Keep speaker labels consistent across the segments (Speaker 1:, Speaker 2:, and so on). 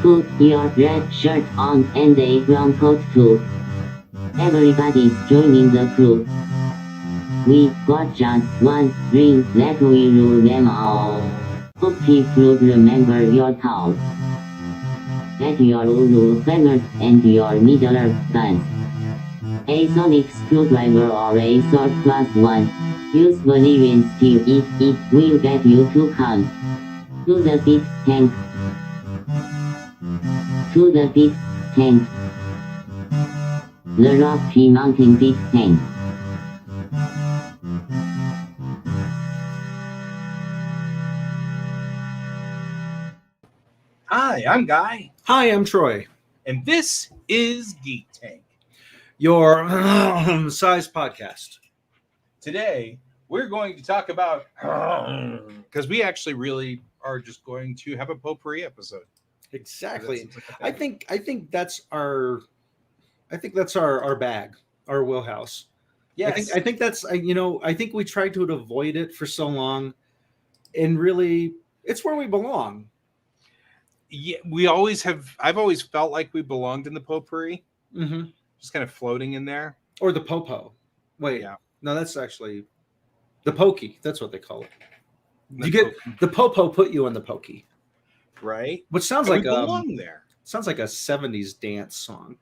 Speaker 1: Put your red shirt on and a brown coat too. Everybody's joining the crew. We got just one ring, let we rule them all. Hope you'll remember your towel. Get your Uru feathers and your Middle guns. A sonic screwdriver or a sword +1. Use Valerian steel if it will get you to come. To the pit tank. To the pit tank. The Rocky Mountain pit tank.
Speaker 2: Hi, I'm Guy,
Speaker 3: Hi, I'm Troy,
Speaker 2: and this is Geek Tank.
Speaker 3: your size podcast.
Speaker 2: Today, we're going to talk about because we actually really are just going to have a potpourri episode.
Speaker 3: Exactly.
Speaker 2: That seems like a thing.
Speaker 3: I think that's our bag, our wheelhouse.
Speaker 2: Yes.
Speaker 3: I think that's I think we tried to avoid it for so long, and really, it's where we belong.
Speaker 2: Yeah, we always have. I've always felt like we belonged in the potpourri,
Speaker 3: Mm-hmm.
Speaker 2: just kind of floating in there.
Speaker 3: Or the popo. Wait,
Speaker 2: Yeah.
Speaker 3: no, that's actually the pokey. That's what they call it.
Speaker 2: The
Speaker 3: You get
Speaker 2: pokey.
Speaker 3: the popo put you in the pokey,
Speaker 2: Right?
Speaker 3: which sounds
Speaker 2: And
Speaker 3: like
Speaker 2: we belong there.
Speaker 3: sounds like a '70s dance song.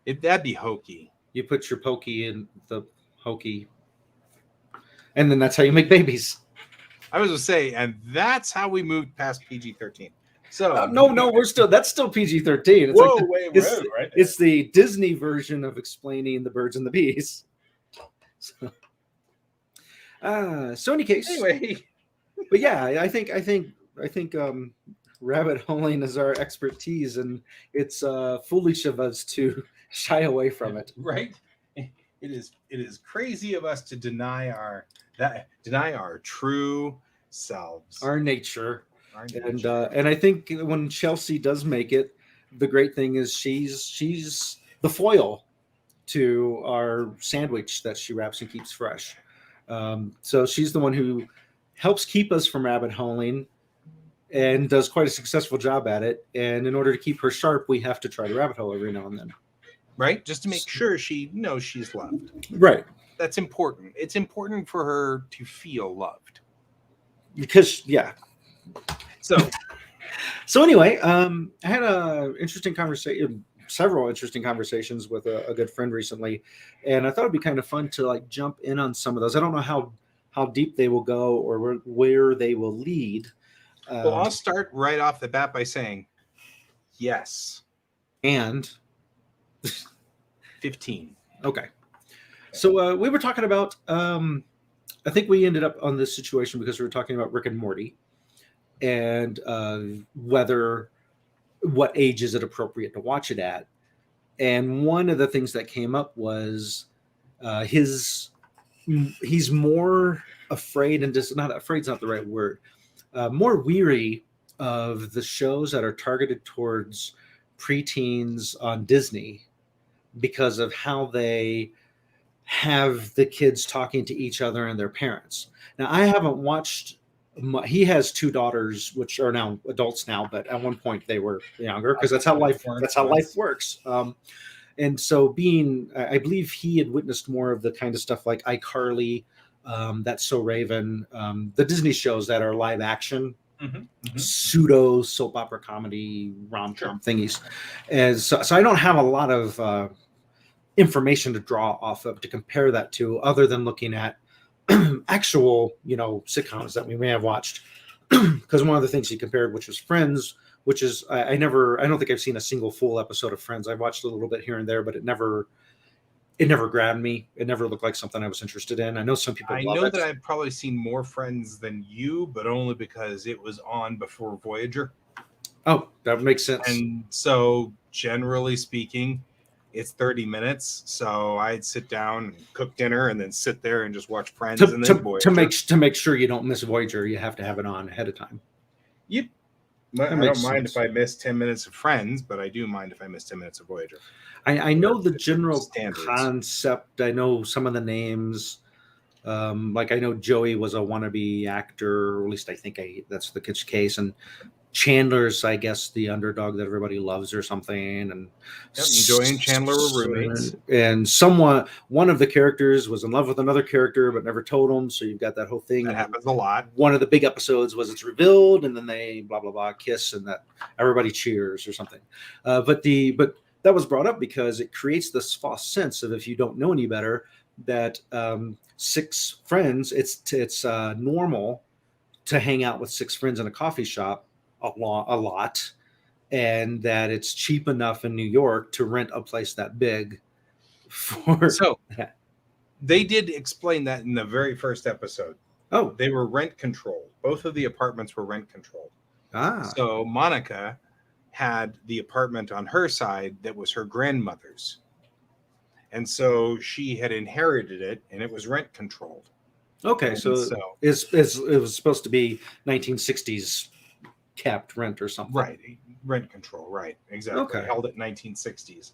Speaker 2: That'd be hokey.
Speaker 3: You put your pokey in the hokey, and then that's how you make babies.
Speaker 2: I was gonna say, and that's how we moved past PG-13. So
Speaker 3: No, that's still PG-13. It's
Speaker 2: Whoa,
Speaker 3: like
Speaker 2: wait,
Speaker 3: it's,
Speaker 2: whoa, right there.
Speaker 3: it's the Disney version of explaining the birds and the bees. So any case,
Speaker 2: Anyway,
Speaker 3: but yeah, I think rabbit holing is our expertise, and it's foolish of us to shy away from it.
Speaker 2: right? It is crazy of us to deny our true selves.
Speaker 3: Our nature.
Speaker 2: Our
Speaker 3: And I think when Chelsea does make it, the great thing is she's the foil to our sandwich that she wraps and keeps fresh. So she's the one who helps keep us from rabbit holing and does quite a successful job at it. And in order to keep her sharp, we have to try to rabbit hole every now and then.
Speaker 2: right? Just to make sure she knows she's loved.
Speaker 3: Right.
Speaker 2: That's important. It's important for her to feel loved.
Speaker 3: Because, yeah.
Speaker 2: So
Speaker 3: Anyway, I had several interesting conversations with a good friend recently, and I thought it'd be kind of fun to like jump in on some of those. I don't know how deep they will go or where they will lead.
Speaker 2: well, I'll start right off the bat by saying yes.
Speaker 3: And
Speaker 2: 15.
Speaker 3: okay, so we were talking about. I think we ended up on this situation because we were talking about Rick and Morty, and what age is it appropriate to watch it at. And one of the things that came up was he's more afraid, and just not afraid's not the right word, more weary of the shows that are targeted towards preteens on Disney because of how they have the kids talking to each other and their parents. Now, I haven't watched. He has two daughters, which are now adults now, but at one point they were younger because that's how life works. And so, I believe he had witnessed more of the kind of stuff like iCarly, That's So Raven, the Disney shows that are live action, pseudo soap opera comedy rom-com thingies. And so I don't have a lot of information to draw off of to compare that to, other than looking at actual sitcoms that we may have watched. Because one of the things he compared, which was Friends, which is I don't think I've seen a single full episode of Friends. I've watched a little bit here and there, but it never grabbed me. It never looked like something I was interested in. I know some people love
Speaker 2: know
Speaker 3: it.
Speaker 2: that I've probably seen more Friends than you, but only because it was on before Voyager.
Speaker 3: Oh, that makes sense.
Speaker 2: And so, generally speaking, it's 30 minutes. So I'd sit down and cook dinner and then sit there and just watch Friends and then Voyager.
Speaker 3: To make sure you don't miss Voyager, you have to have it on ahead of time.
Speaker 2: I don't mind if I miss 10 minutes of Friends, but I do mind if I miss 10 minutes of Voyager.
Speaker 3: I know the general concept. I know some of the names. Like I know Joey was a wannabe actor, or at least I think that's the kid's case. And Chandler's, I guess, the underdog that everybody loves or something. And
Speaker 2: Joey and Chandler were roommates.
Speaker 3: And one of the characters was in love with another character but never told him. So you've got that whole thing.
Speaker 2: That happens a lot.
Speaker 3: One of the big episodes was it's revealed, and then they blah blah blah kiss, and that everybody cheers or something. But that was brought up because it creates this false sense of, if you don't know any better, that 6 friends, it's normal to hang out with 6 friends in a coffee shop a lot, and that it's cheap enough in New York to rent a place that big for.
Speaker 2: So they did explain that in the very first episode.
Speaker 3: Oh,
Speaker 2: they were rent controlled. Both of the apartments were rent controlled. So Monica had the apartment on her side that was her grandmother's, and so she had inherited it, and it was rent controlled.
Speaker 3: Okay, so it was supposed to be 1960s capped rent or something.
Speaker 2: Right, rent control, right, exactly.
Speaker 3: Okay.
Speaker 2: Held at 1960s.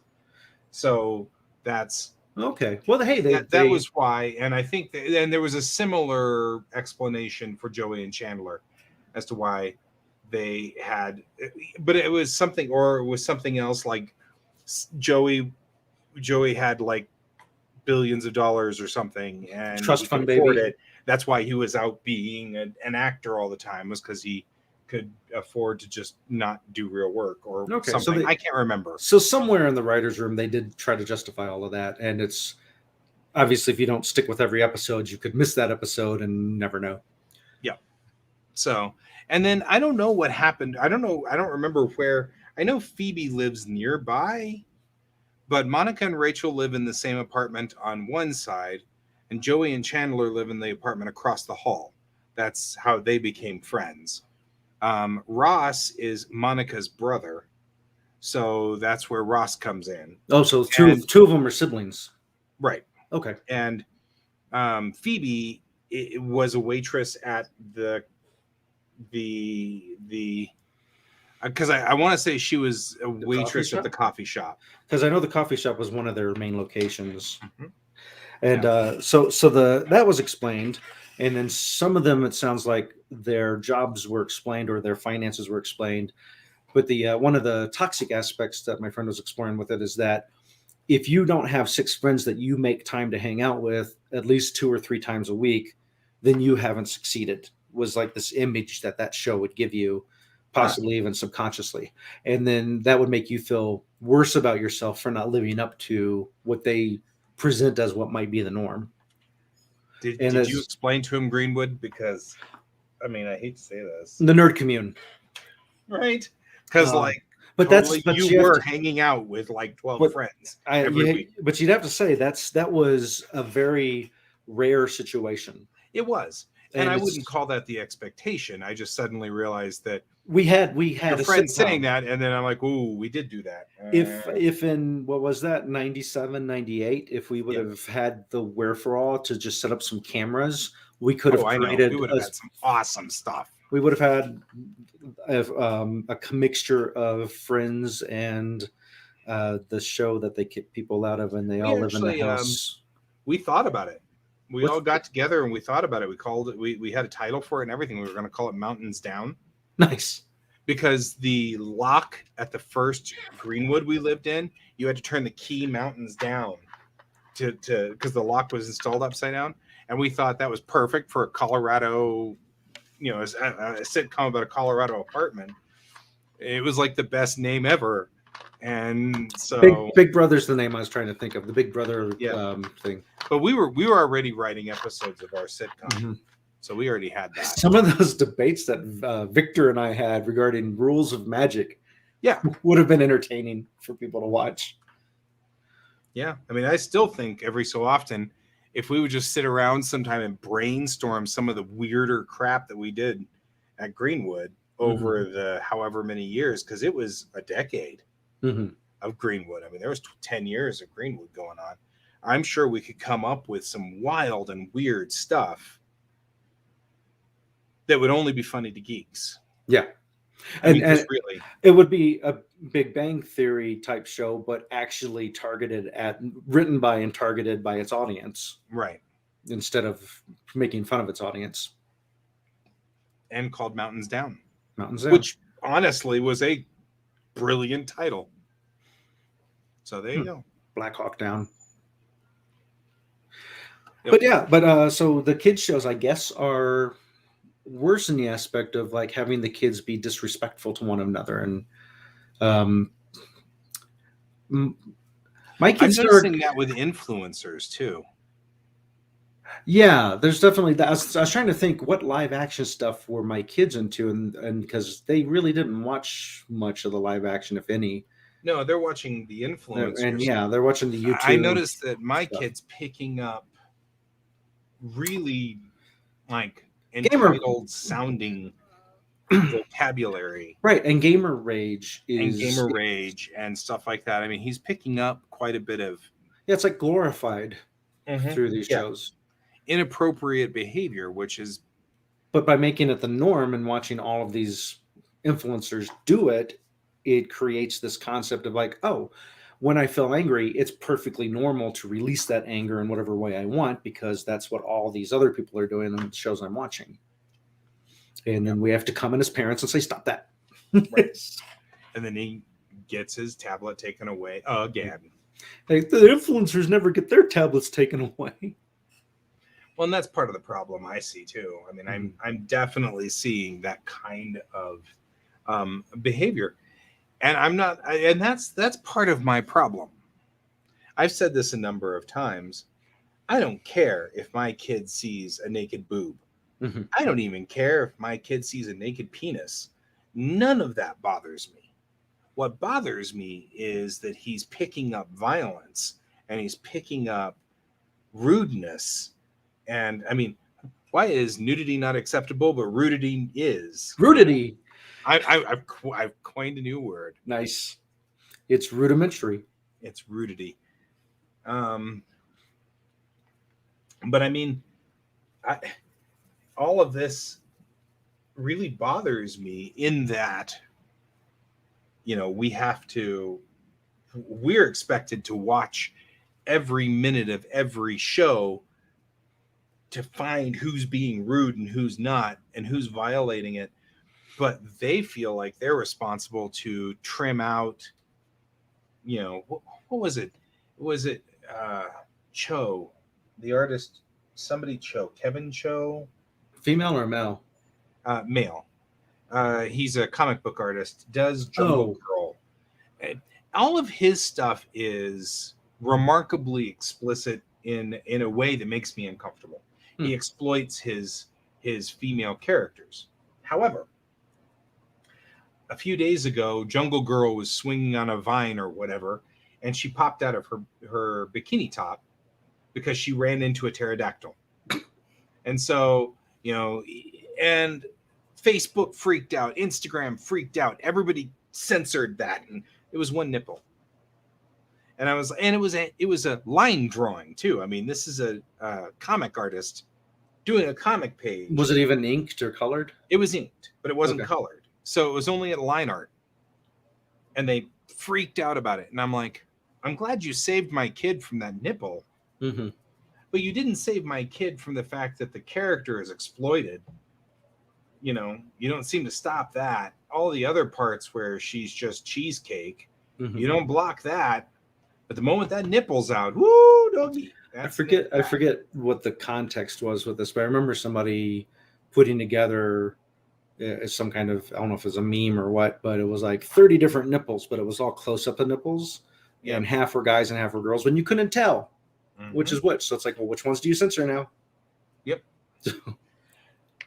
Speaker 2: So that's
Speaker 3: okay. Well, hey,
Speaker 2: that was why, and I think and there was a similar explanation for Joey and Chandler as to why they had, but it was something, or it was something else, like Joey had like billions of dollars or something, and
Speaker 3: trust fund baby.
Speaker 2: It. That's why he was out being an actor all the time, was because he could afford to just not do real work or something. So I can't remember.
Speaker 3: So somewhere in the writer's room, they did try to justify all of that. And it's obviously, if you don't stick with every episode, you could miss that episode and never know.
Speaker 2: Yeah. So, and then I don't know what happened. I don't know. I don't remember where. I know Phoebe lives nearby, but Monica and Rachel live in the same apartment on one side, and Joey and Chandler live in the apartment across the hall. That's how they became friends. Ross is Monica's brother, so that's where Ross comes in.
Speaker 3: Oh, so two of them are siblings,
Speaker 2: right?
Speaker 3: Okay.
Speaker 2: And Phoebe was a waitress at the because I want to say she was a waitress at the coffee shop,
Speaker 3: because I know the coffee shop was one of their main locations.
Speaker 2: Mm-hmm.
Speaker 3: And so that was explained. And then some of them, it sounds like their jobs were explained or their finances were explained. But the one of the toxic aspects that my friend was exploring with it is that if you don't have 6 friends that you make time to hang out with at least 2 or 3 times a week, then you haven't succeeded. Was like this image that show would give you, possibly even subconsciously. And then that would make you feel worse about yourself for not living up to what they present as what might be the norm.
Speaker 2: Did you explain to him Greenwood? Because, I mean, I hate to say this.
Speaker 3: The nerd commune.
Speaker 2: Right? Because, you were hanging out with like 12 friends every week.
Speaker 3: But you'd have to say that was a very rare situation.
Speaker 2: It was. And I wouldn't call that the expectation. I just suddenly realized that
Speaker 3: we had
Speaker 2: a friend saying that, and then I'm like, ooh, we did do that.
Speaker 3: If in, what was that, 97, 98, if we would have had the wherewithal to just set up some cameras, we could have created
Speaker 2: we would have had some awesome stuff.
Speaker 3: We would have had a mixture of Friends and the show that they kick people out of, and they all live in the house.
Speaker 2: We thought about it. We all got together and we thought about it. We called it. We had a title for it and everything. We were going to call it Mountains Down.
Speaker 3: Nice.
Speaker 2: Because the lock at the first Greenwood we lived in, you had to turn the key mountains down to because the lock was installed upside down, and we thought that was perfect for a Colorado, a sitcom about a Colorado apartment. It was like the best name ever, and so
Speaker 3: Big Brother's the name I was trying to think of. The Big Brother thing.
Speaker 2: But we were already writing episodes of our sitcom. Mm-hmm. So we already had that.
Speaker 3: Some of those debates that Victor and I had regarding rules of magic, would have been entertaining for people to watch.
Speaker 2: Yeah, I mean, I still think every so often, if we would just sit around sometime and brainstorm some of the weirder crap that we did at Greenwood over the however many years, because it was a decade of Greenwood. I mean, there was 10 years of Greenwood going on. I'm sure we could come up with some wild and weird stuff that would only be funny to geeks.
Speaker 3: Yeah. And really, it would be a Big Bang Theory type show, but actually written by and targeted by its audience.
Speaker 2: Right.
Speaker 3: Instead of making fun of its audience.
Speaker 2: And called Mountains Down.
Speaker 3: Mountains Down.
Speaker 2: Which honestly was a brilliant title. So there you go.
Speaker 3: Black Hawk Down.
Speaker 2: Yep.
Speaker 3: But yeah, but so the kids shows, I guess, are worse in the aspect of like having the kids be disrespectful to one another, and um, my
Speaker 2: I'm
Speaker 3: kids
Speaker 2: noticing that with influencers too.
Speaker 3: Yeah, there's definitely that. I was trying to think what live action stuff were my kids into, and because they really didn't watch much of the live action, if any.
Speaker 2: No, they're watching the
Speaker 3: And
Speaker 2: influencers.
Speaker 3: yeah, they're watching the YouTube.
Speaker 2: I noticed that my
Speaker 3: stuff.
Speaker 2: kids picking up really like
Speaker 3: Gamer-
Speaker 2: entitled sounding vocabulary.
Speaker 3: Right, and gamer rage
Speaker 2: And
Speaker 3: is
Speaker 2: gamer rage and stuff like that. I mean, he's picking up quite a bit of
Speaker 3: yeah, it's like glorified through these
Speaker 2: Yeah.
Speaker 3: shows.
Speaker 2: inappropriate behavior, which is
Speaker 3: But by making it the norm and watching all of these influencers do it, it creates this concept of like, oh, when I feel angry, it's perfectly normal to release that anger in whatever way I want because that's what all these other people are doing in the shows I'm watching. And then we have to come in as parents and say, stop that.
Speaker 2: Right. And then he gets his tablet taken away again.
Speaker 3: Hey, the influencers never get their tablets taken away.
Speaker 2: Well, and that's part of the problem I see too. I mean, I'm definitely seeing that kind of behavior, and I'm not. And that's part of my problem. I've said this a number of times. I don't care if my kid sees a naked boob.
Speaker 3: Mm-hmm.
Speaker 2: I don't even care if my kid sees a naked penis. None of that bothers me. What bothers me is that he's picking up violence and he's picking up rudeness. And I mean, why is nudity not acceptable, but rudity is?
Speaker 3: Rudity.
Speaker 2: I've coined a new word.
Speaker 3: Nice. It's rudimentary.
Speaker 2: It's rudity. But I mean, all of this really bothers me in that, we're expected to watch every minute of every show to find who's being rude and who's not and who's violating it. But they feel like they're responsible to trim out, what was it? Was it Cho, the artist, Kevin Cho?
Speaker 3: Female or male?
Speaker 2: Male. He's a comic book artist, does Jungle Girl. All of his stuff is remarkably explicit in a way that makes me uncomfortable. He exploits his female characters. However, a few days ago, Jungle Girl was swinging on a vine or whatever, and she popped out of her bikini top because she ran into a pterodactyl. And so, and Facebook freaked out, Instagram freaked out, everybody censored that, and it was one nipple. And it was a line drawing too. I mean, this is a comic artist doing a comic page.
Speaker 3: Was it even inked or colored?
Speaker 2: It was inked, but it wasn't colored. So it was only at line art. And they freaked out about it. And I'm like, I'm glad you saved my kid from that nipple.
Speaker 3: Mm-hmm.
Speaker 2: But you didn't save my kid from the fact that the character is exploited. You don't seem to stop that. All the other parts where she's just cheesecake, you don't block that. But the moment that nipple's out, woo, doggy.
Speaker 3: I forget what the context was with this, but I remember somebody putting together some kind of, I don't know if it was a meme or what, but it was like 30 different nipples, but it was all close up of nipples, and half were guys and half were girls, when you couldn't tell which is which. So it's like, well, which ones do you censor now?
Speaker 2: Yep.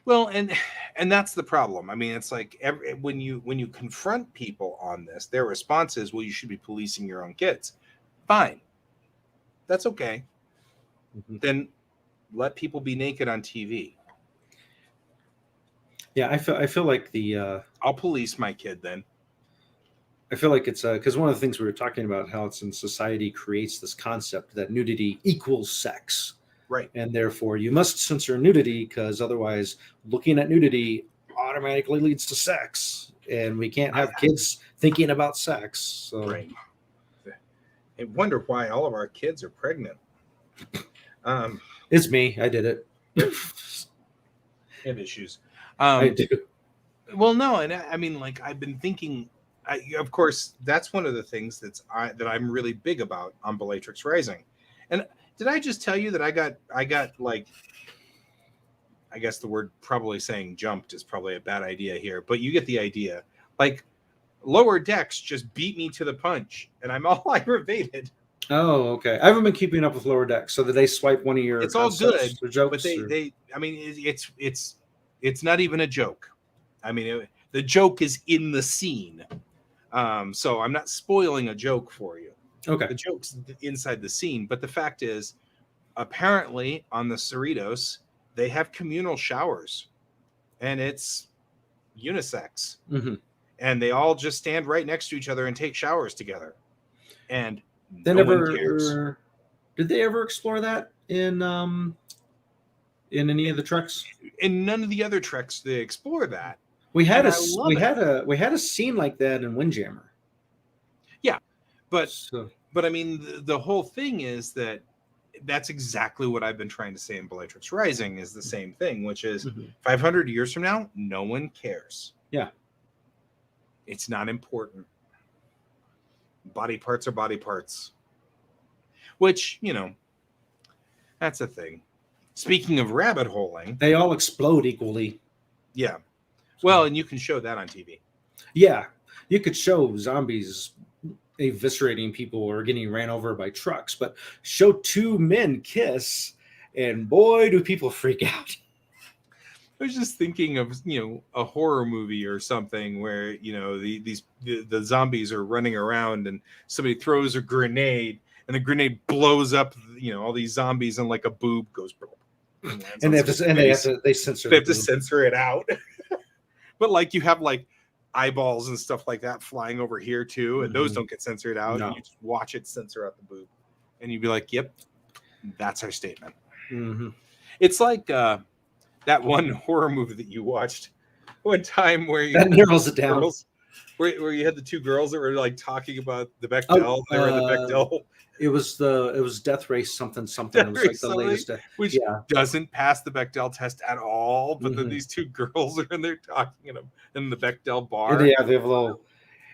Speaker 2: Well, and that's the problem. I mean, it's like when you confront people on this, their response is, well, you should be policing your own kids. Fine. That's okay. Then let people be naked on TV.
Speaker 3: Yeah, I feel like
Speaker 2: I'll police my kid then.
Speaker 3: I feel like it's because one of the things we were talking about, how it's in society creates this concept that nudity equals sex.
Speaker 2: Right.
Speaker 3: And therefore you must censor nudity because otherwise looking at nudity automatically leads to sex. And we can't have kids thinking about sex. So.
Speaker 2: Right. I wonder why all of our kids are pregnant.
Speaker 3: It's me. I did it.
Speaker 2: I have issues.
Speaker 3: I do.
Speaker 2: Well, no, and I mean, like I've been thinking. Of course, that's one of the things that I'm really big about on Bellatrix Rising. And did I just tell you that I got like, I guess the word probably saying jumped is probably a bad idea here, but you get the idea. Like lower decks just beat me to the punch, and I'm all aggravated.
Speaker 3: Oh, okay. I haven't been keeping up with Lower Decks. So did they swipe one of your
Speaker 2: It's all
Speaker 3: concepts
Speaker 2: good,
Speaker 3: or
Speaker 2: but
Speaker 3: jokes?
Speaker 2: they I mean it's not even a joke. I mean the joke is in the scene. So I'm not spoiling a joke for you.
Speaker 3: Okay.
Speaker 2: The joke's inside the scene, but the fact is, apparently on the Cerritos, they have communal showers, and it's unisex,
Speaker 3: Mm-hmm.
Speaker 2: and they all just stand right next to each other and take showers together, and
Speaker 3: They
Speaker 2: no one cares.
Speaker 3: never did they ever explore that in any of the treks?
Speaker 2: In none of the other treks, they explore that,
Speaker 3: We had
Speaker 2: and
Speaker 3: a
Speaker 2: I love it.
Speaker 3: we had a scene like that in Windjammer.
Speaker 2: Yeah, but
Speaker 3: So
Speaker 2: I mean, the whole thing is that that's exactly what I've been trying to say in Bellatrix Rising is the same thing, which is
Speaker 3: mhm.
Speaker 2: 500 years from now, no one cares.
Speaker 3: Yeah.
Speaker 2: It's not important. Body parts are body parts, which, you know, that's a thing. Speaking of rabbit holing,
Speaker 3: They all explode equally.
Speaker 2: yeah. Well, and you can show that on TV.
Speaker 3: Yeah. You could show zombies eviscerating people or getting ran over by trucks, but show two men kiss, and boy, do people freak out.
Speaker 2: I was just thinking of, you know, a horror movie or something where, you know, the zombies are running around and somebody throws a grenade and the grenade blows up, you know, all these zombies and like a boob goes and lands
Speaker 3: And
Speaker 2: on
Speaker 3: they have
Speaker 2: somebody's
Speaker 3: to, and they have
Speaker 2: face.
Speaker 3: to, they censor
Speaker 2: They
Speaker 3: the
Speaker 2: have to
Speaker 3: boob.
Speaker 2: censor it out. But like you have like eyeballs and stuff like that flying over here too, and those
Speaker 3: Mhm.
Speaker 2: don't get censored out.
Speaker 3: No.
Speaker 2: You just watch it censor out the boob. And you'd be like, yep, that's our statement.
Speaker 3: Mhm.
Speaker 2: It's like that one horror movie that you watched one time where you
Speaker 3: That
Speaker 2: had
Speaker 3: narrows it down.
Speaker 2: girls, where you had the two girls that were like talking about the Bechdel.
Speaker 3: Oh,
Speaker 2: They were the Bechdel
Speaker 3: It was Death Race something. It was like the
Speaker 2: something,
Speaker 3: latest.
Speaker 2: which
Speaker 3: Yeah.
Speaker 2: doesn't pass the Bechdel test at all. But then
Speaker 3: Mhm.
Speaker 2: these two girls are in there talking in the Bechdel
Speaker 3: And
Speaker 2: bar.
Speaker 3: they have a little,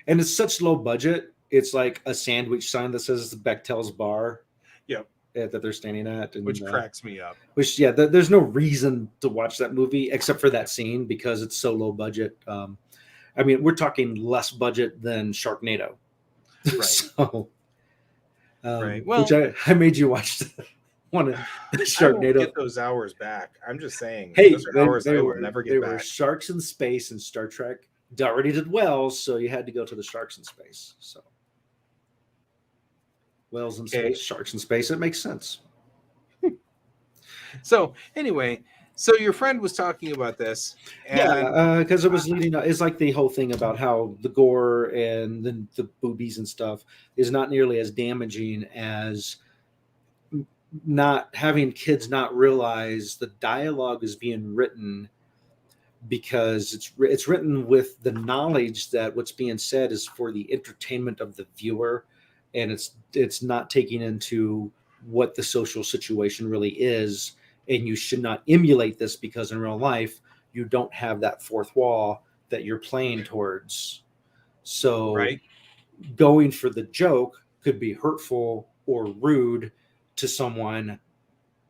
Speaker 3: and it's such low budget. It's like a sandwich sign that says Bechtel's Bar.
Speaker 2: Yep.
Speaker 3: That they're standing at, and
Speaker 2: Which cracks me up.
Speaker 3: which yeah, there's no reason to watch that movie except for that scene because it's so low budget. I mean, we're talking less budget than Sharknado.
Speaker 2: Right.
Speaker 3: So,
Speaker 2: Right. Well,
Speaker 3: which I made you watch one of
Speaker 2: I won't
Speaker 3: Sharknado.
Speaker 2: get those hours back. I'm just saying.
Speaker 3: Hey,
Speaker 2: Those are hours I will never
Speaker 3: they
Speaker 2: get
Speaker 3: were
Speaker 2: back.
Speaker 3: sharks in space, and Star Trek already did well, so you had to go to the sharks in space. So, whales in
Speaker 2: Okay.
Speaker 3: space, sharks in space. It makes sense.
Speaker 2: So anyway, so your friend was talking about this, and
Speaker 3: Yeah, because it was leading. It's like the whole thing about how the gore and the boobies and stuff is not nearly as damaging as not having kids not realize the dialogue is being written because it's written with the knowledge that what's being said is for the entertainment of the viewer, and it's not taking into what the social situation really is, and you should not emulate this because in real life you don't have that fourth wall that you're playing towards. So
Speaker 2: right,
Speaker 3: going for the joke could be hurtful or rude to someone,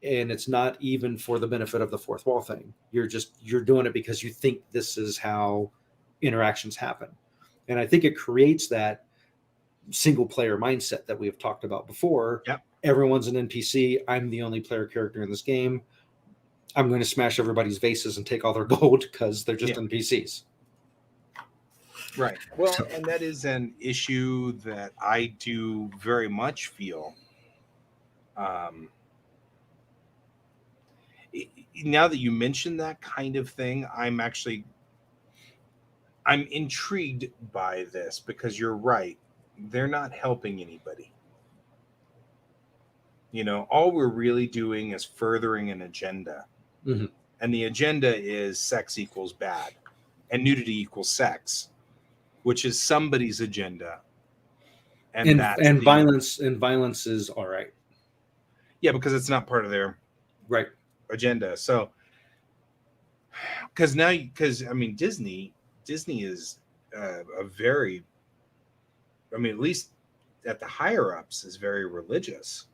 Speaker 3: and it's not even for the benefit of the fourth wall thing. You're doing it because you think this is how interactions happen. And I think it creates that single player mindset that we have talked about before.
Speaker 2: Yep.
Speaker 3: Everyone's an NPC. I'm the only player character in this game. I'm going to smash everybody's vases and take all their gold because they're just NPCs.
Speaker 2: right. Well, and that is an issue that I do very much feel. Now that you mention that kind of thing, I'm intrigued by this because you're right. They're not helping anybody. You know, all we're really doing is furthering an agenda.
Speaker 3: Mm-hmm.
Speaker 2: And the agenda is sex equals bad and nudity equals sex, which is somebody's agenda. And
Speaker 3: violence is all right.
Speaker 2: Yeah, because it's not part of their agenda. So because I mean Disney Disney is a very, I mean, at least at the higher ups, is very religious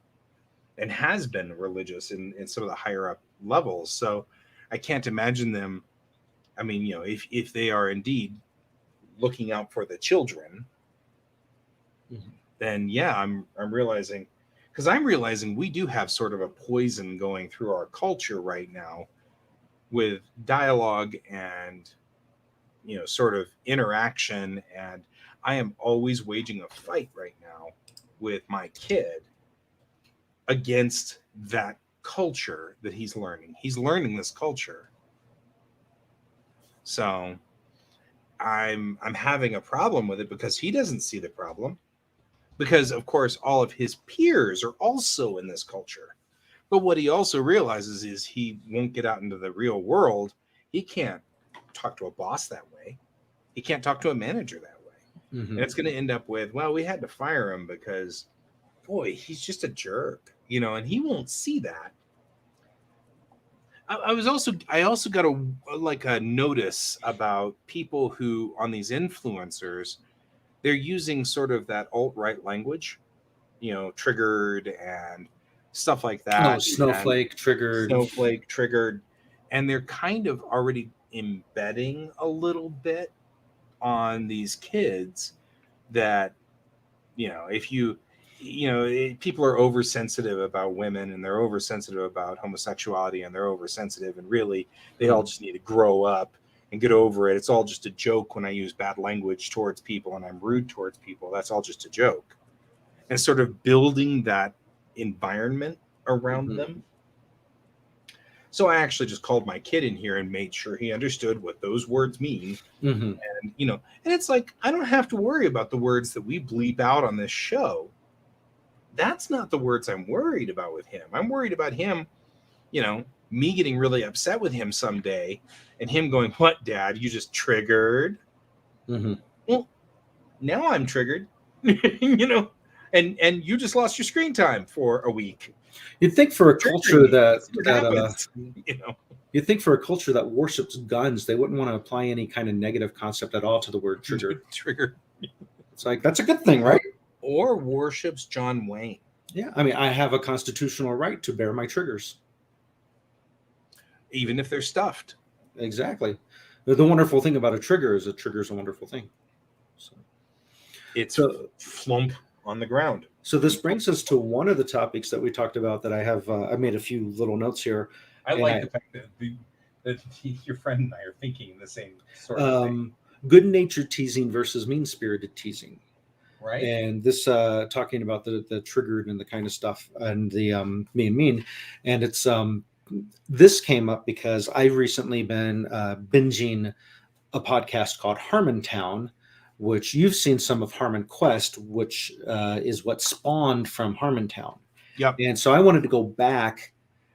Speaker 2: and has been religious in some of the higher up levels. So I can't imagine them. I mean, if they are indeed looking out for the children, then yeah, I'm realizing, because I'm realizing we do have sort of a poison going through our culture right now with dialogue and sort of interaction, and I am always waging a fight right now with my kid against that culture that he's learning. He's learning this culture. So I'm having a problem with it because he doesn't see the problem. Because of course all of his peers are also in this culture. But what he also realizes is he won't get out into the real world. He can't talk to a boss that way. He can't talk to a manager that way.
Speaker 3: Mm-hmm.
Speaker 2: And it's going to end up with, well, we had to fire him because, boy, he's just a jerk, and he won't see that. I also got a notice about people who, on these influencers, they're using sort of that alt-right language, triggered and stuff like that.
Speaker 3: Oh, snowflake
Speaker 2: Triggered, and they're kind of already embedding a little bit on these kids that if people are oversensitive about women, and they're oversensitive about homosexuality, and they're oversensitive, and really they all just need to grow up and get over it. It's all just a joke when I use bad language towards people and I'm rude towards people. That's all just a joke. And sort of building that environment around them. So I actually just called my kid in here and made sure he understood what those words mean. And, and it's like, I don't have to worry about the words that we bleep out on this show. That's not the words I'm worried about with him. I'm worried about him, me getting really upset with him someday and him going, "What, Dad? You just triggered?" Well, now I'm triggered, and you just lost your screen time for a week.
Speaker 3: You'd think for a culture you'd think for a culture that worships guns, they wouldn't want to apply any kind of negative concept at all to the word trigger.
Speaker 2: Trigger.
Speaker 3: It's like, that's a good thing, right?
Speaker 2: Or worships John Wayne.
Speaker 3: Yeah, I mean, I have a constitutional right to bear my triggers,
Speaker 2: even if they're stuffed.
Speaker 3: Exactly. The wonderful thing about a trigger is a wonderful thing. So
Speaker 2: it's flump on the ground.
Speaker 3: So this brings us to one of the topics that we talked about that I have. I made a few little notes here.
Speaker 2: I like the fact that your friend and I are thinking the same sort of thing.
Speaker 3: Good-natured teasing versus mean-spirited teasing.
Speaker 2: Right.
Speaker 3: And this talking about the triggered and the kind of stuff and the mean. And it's this came up because I've recently been binging a podcast called Harmontown, which you've seen some of Harmon Quest, which is what spawned from Harmontown.
Speaker 2: Yep.
Speaker 3: And so I wanted to go back.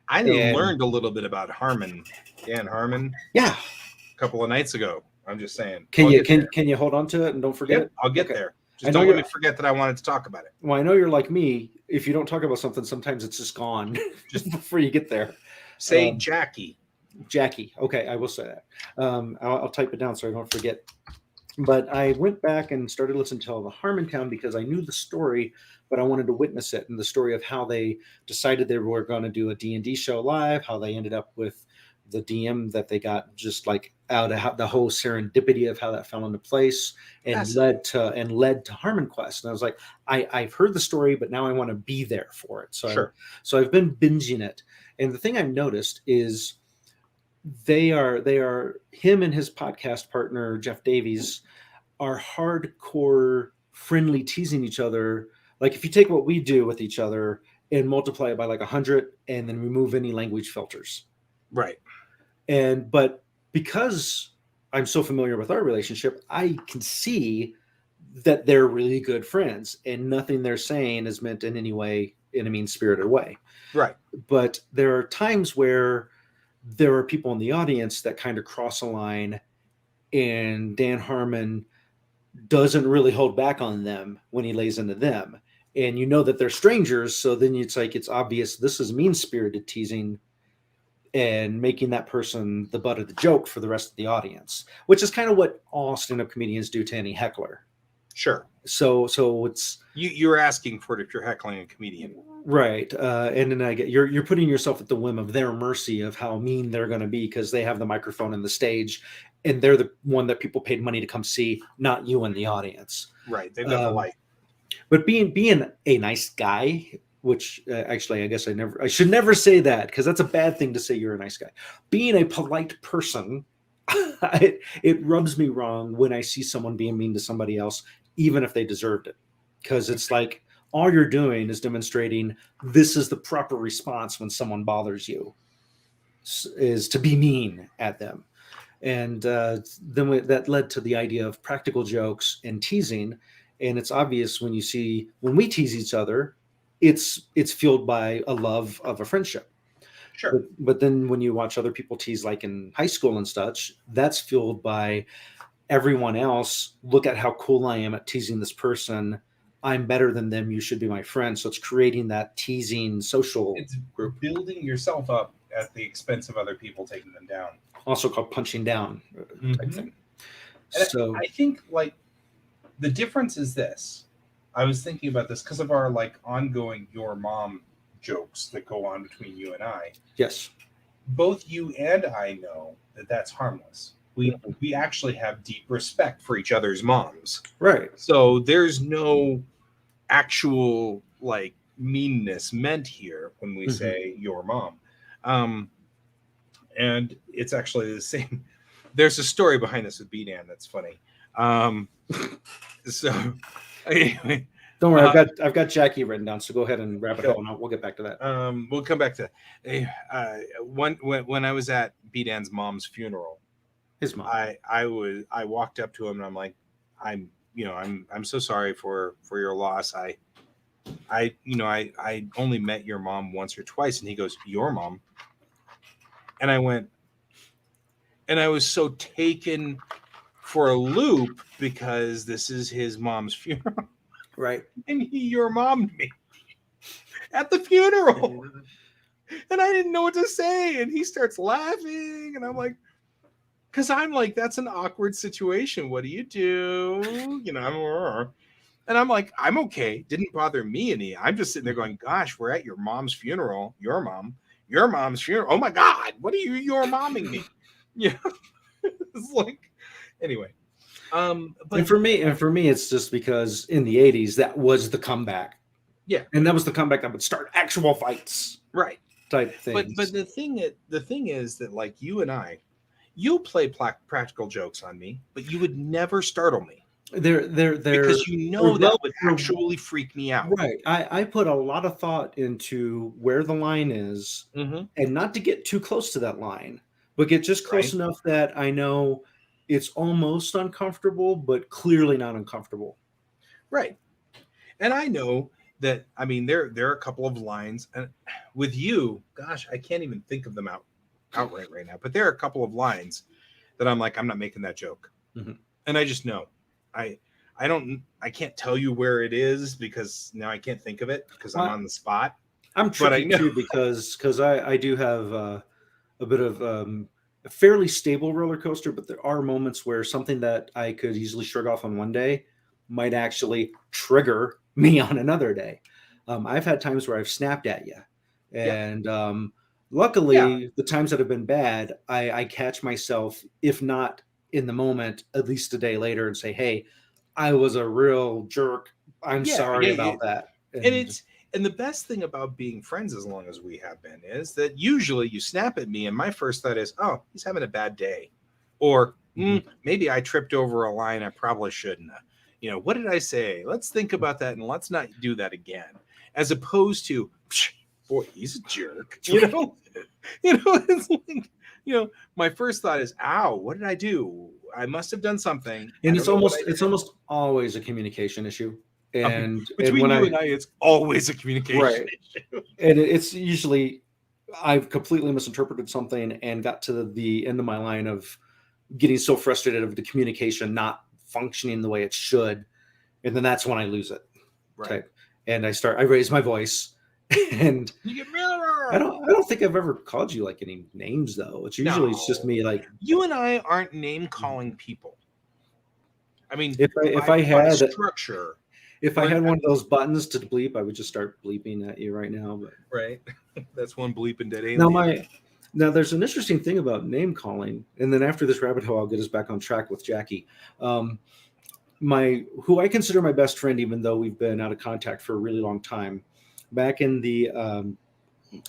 Speaker 2: I learned a little bit about Harmon. Dan Harmon.
Speaker 3: Yeah.
Speaker 2: A couple of nights ago. I'm just saying.
Speaker 3: Can you hold on to it and don't forget it?
Speaker 2: I'll get there. Just don't let me forget that I wanted to talk about it.
Speaker 3: Well, I know you're like me. If you don't talk about something, sometimes it's just gone just before you get there.
Speaker 2: Say Jackie.
Speaker 3: Jackie. Okay, I will say that. I'll type it down so I don't forget. But I went back and started listening to all the Harmontown because I knew the story, but I wanted to witness it, and the story of how they decided they were going to do a D&D show live, how they ended up with the DM that they got, just like out of the whole serendipity of how that fell into place and led to Harmon Quest. And I was like, I've heard the story, but now I want to be there for it. So so I've been binging it, and the thing I've noticed is they are him and his podcast partner Jeff Davies are hardcore friendly teasing each other. Like if you take what we do with each other and multiply it by like 100 and then remove any language filters.
Speaker 2: Right.
Speaker 3: But because I'm so familiar with our relationship, I can see that they're really good friends and nothing they're saying is meant in any way, in a mean-spirited way.
Speaker 2: Right.
Speaker 3: But there are times where there are people in the audience that kind of cross a line, and Dan Harmon doesn't really hold back on them when he lays into them. And you know that they're strangers, so then it's like it's obvious this is mean-spirited teasing. and making that person the butt of the joke for the rest of the audience, which is kind of what all stand-up comedians do to any heckler.
Speaker 2: Sure.
Speaker 3: So it's
Speaker 2: you're asking for it if you're heckling a comedian.
Speaker 3: right, and then you're putting yourself at the whim of their mercy of how mean they're going to be because they have the microphone and the stage, and they're the one that people paid money to come see, not you and the audience.
Speaker 2: Right. They've got the light.
Speaker 3: But being a nice guy, which actually I guess I should never say that because that's a bad thing to say. You're a nice guy. Being a polite person, it rubs me wrong when I see someone being mean to somebody else, even if they deserved it, because it's like all you're doing is demonstrating this is the proper response when someone bothers you, is to be mean at them. And then that led to the idea of practical jokes and teasing. And it's obvious when we tease each other, it's fueled by a love of a friendship.
Speaker 2: Sure.
Speaker 3: But then when you watch other people tease, like in high school and such, that's fueled by everyone else. Look at how cool I am at teasing this person. I'm better than them. You should be my friend. So it's creating that teasing social group.
Speaker 2: Building yourself up at the expense of other people taking them down.
Speaker 3: Also called punching down type thing.
Speaker 2: And
Speaker 3: so
Speaker 2: I think like the difference is this. I was thinking about this because of our like ongoing your mom jokes that go on between you and I.
Speaker 3: Yes.
Speaker 2: Both you and I know that that's harmless. We actually have deep respect for each other's moms.
Speaker 3: Right.
Speaker 2: So there's no actual like meanness meant here when we say your mom. And it's actually the same. There's a story behind this with B-Dan that's funny. So anyway,
Speaker 3: don't worry, I've got Jackie written down, so go ahead and wrap it up, and we'll get back to that.
Speaker 2: We'll come back to when I was at B-Dan's mom's funeral.
Speaker 3: His mom.
Speaker 2: I walked up to him and I'm like, I'm so sorry for your loss. I only met your mom once or twice. And he goes, your mom? And I went, and I was so taken for a loop because this is his mom's funeral.
Speaker 3: Right.
Speaker 2: And he your mommed me at the funeral. And I didn't know what to say. And he starts laughing. And I'm like, because I'm like, that's an awkward situation. What do you do? And I'm like, I'm okay. Didn't bother me any. I'm just sitting there going, gosh, we're at your mom's funeral. Your mom's funeral. Oh my God, what are you your momming me? Yeah. It's like, anyway.
Speaker 3: But for me, it's just because in the 80s, that was the comeback.
Speaker 2: Yeah.
Speaker 3: And that was the comeback that would start actual fights.
Speaker 2: Right.
Speaker 3: Type things.
Speaker 2: But the thing is that like you and I, you'll play practical jokes on me, but you would never startle me.
Speaker 3: They're
Speaker 2: because that would actually freak me out.
Speaker 3: Right. I put a lot of thought into where the line is and not to get too close to that line, but get just close enough that I know it's almost uncomfortable, but clearly not uncomfortable.
Speaker 2: Right. And I know that, I mean, there are a couple of lines, and with you, gosh, I can't even think of them outright right now, but there are a couple of lines that I'm like, I'm not making that joke. And I just know I can't tell you where it is because now I can't think of it because I'm on the spot.
Speaker 3: I'm tricky too because I do have a bit of a fairly stable roller coaster, but there are moments where something that I could easily shrug off on one day might actually trigger me on another day. I've had times where I've snapped at you, and luckily, the times that have been bad, I catch myself, if not in the moment, at least a day later, and say, "Hey, I was a real jerk. I'm sorry about that."
Speaker 2: And the best thing about being friends, as long as we have been, is that usually you snap at me, and my first thought is, "Oh, he's having a bad day," or maybe I tripped over a line I probably shouldn't have. What did I say? Let's think about that, and let's not do that again. As opposed to, boy, he's a jerk. It's like, my first thought is, ow, what did I do? I must have done something.
Speaker 3: And it's almost always a communication issue. And
Speaker 2: between you and I, it's always a communication issue.
Speaker 3: And it's usually I've completely misinterpreted something and got to the end of my line of getting so frustrated of the communication not functioning the way it should, and then that's when I lose it.
Speaker 2: Right.
Speaker 3: And I raise my voice, and
Speaker 2: you get mad.
Speaker 3: I don't think I've ever called you like any names though. It's usually it's just me like
Speaker 2: you and I aren't name calling people. I mean,
Speaker 3: if
Speaker 2: by
Speaker 3: I had
Speaker 2: structure,
Speaker 3: if I had one of those buttons to bleep, I would just start bleeping at you right now. But
Speaker 2: right? That's one bleeping dead alien.
Speaker 3: now there's an interesting thing about name calling, and then after this rabbit hole, I'll get us back on track with Jackie. Who I consider my best friend, even though we've been out of contact for a really long time, back in the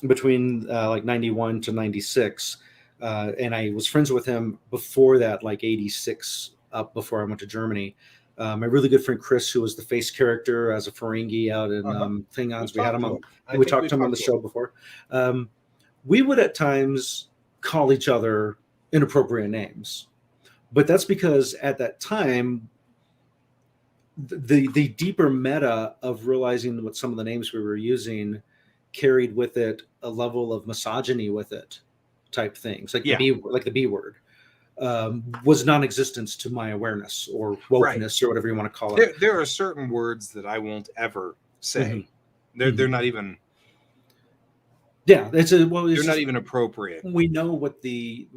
Speaker 3: between like 91 to 96, and I was friends with him before that, like 86, up before I went to Germany. My really good friend Chris, who was the face character as a Ferengi out in Klingons, we had him on. We talked to him on the show before. We would at times call each other inappropriate names, but that's because at that time, the deeper meta of realizing what some of the names we were using carried with it a level of misogyny with it, type things like the B word. Was non-existent to my awareness or wokeness or whatever you want to call it.
Speaker 2: There are certain words that I won't ever say. They're not even.
Speaker 3: Yeah, they're
Speaker 2: not even appropriate.
Speaker 3: We know what the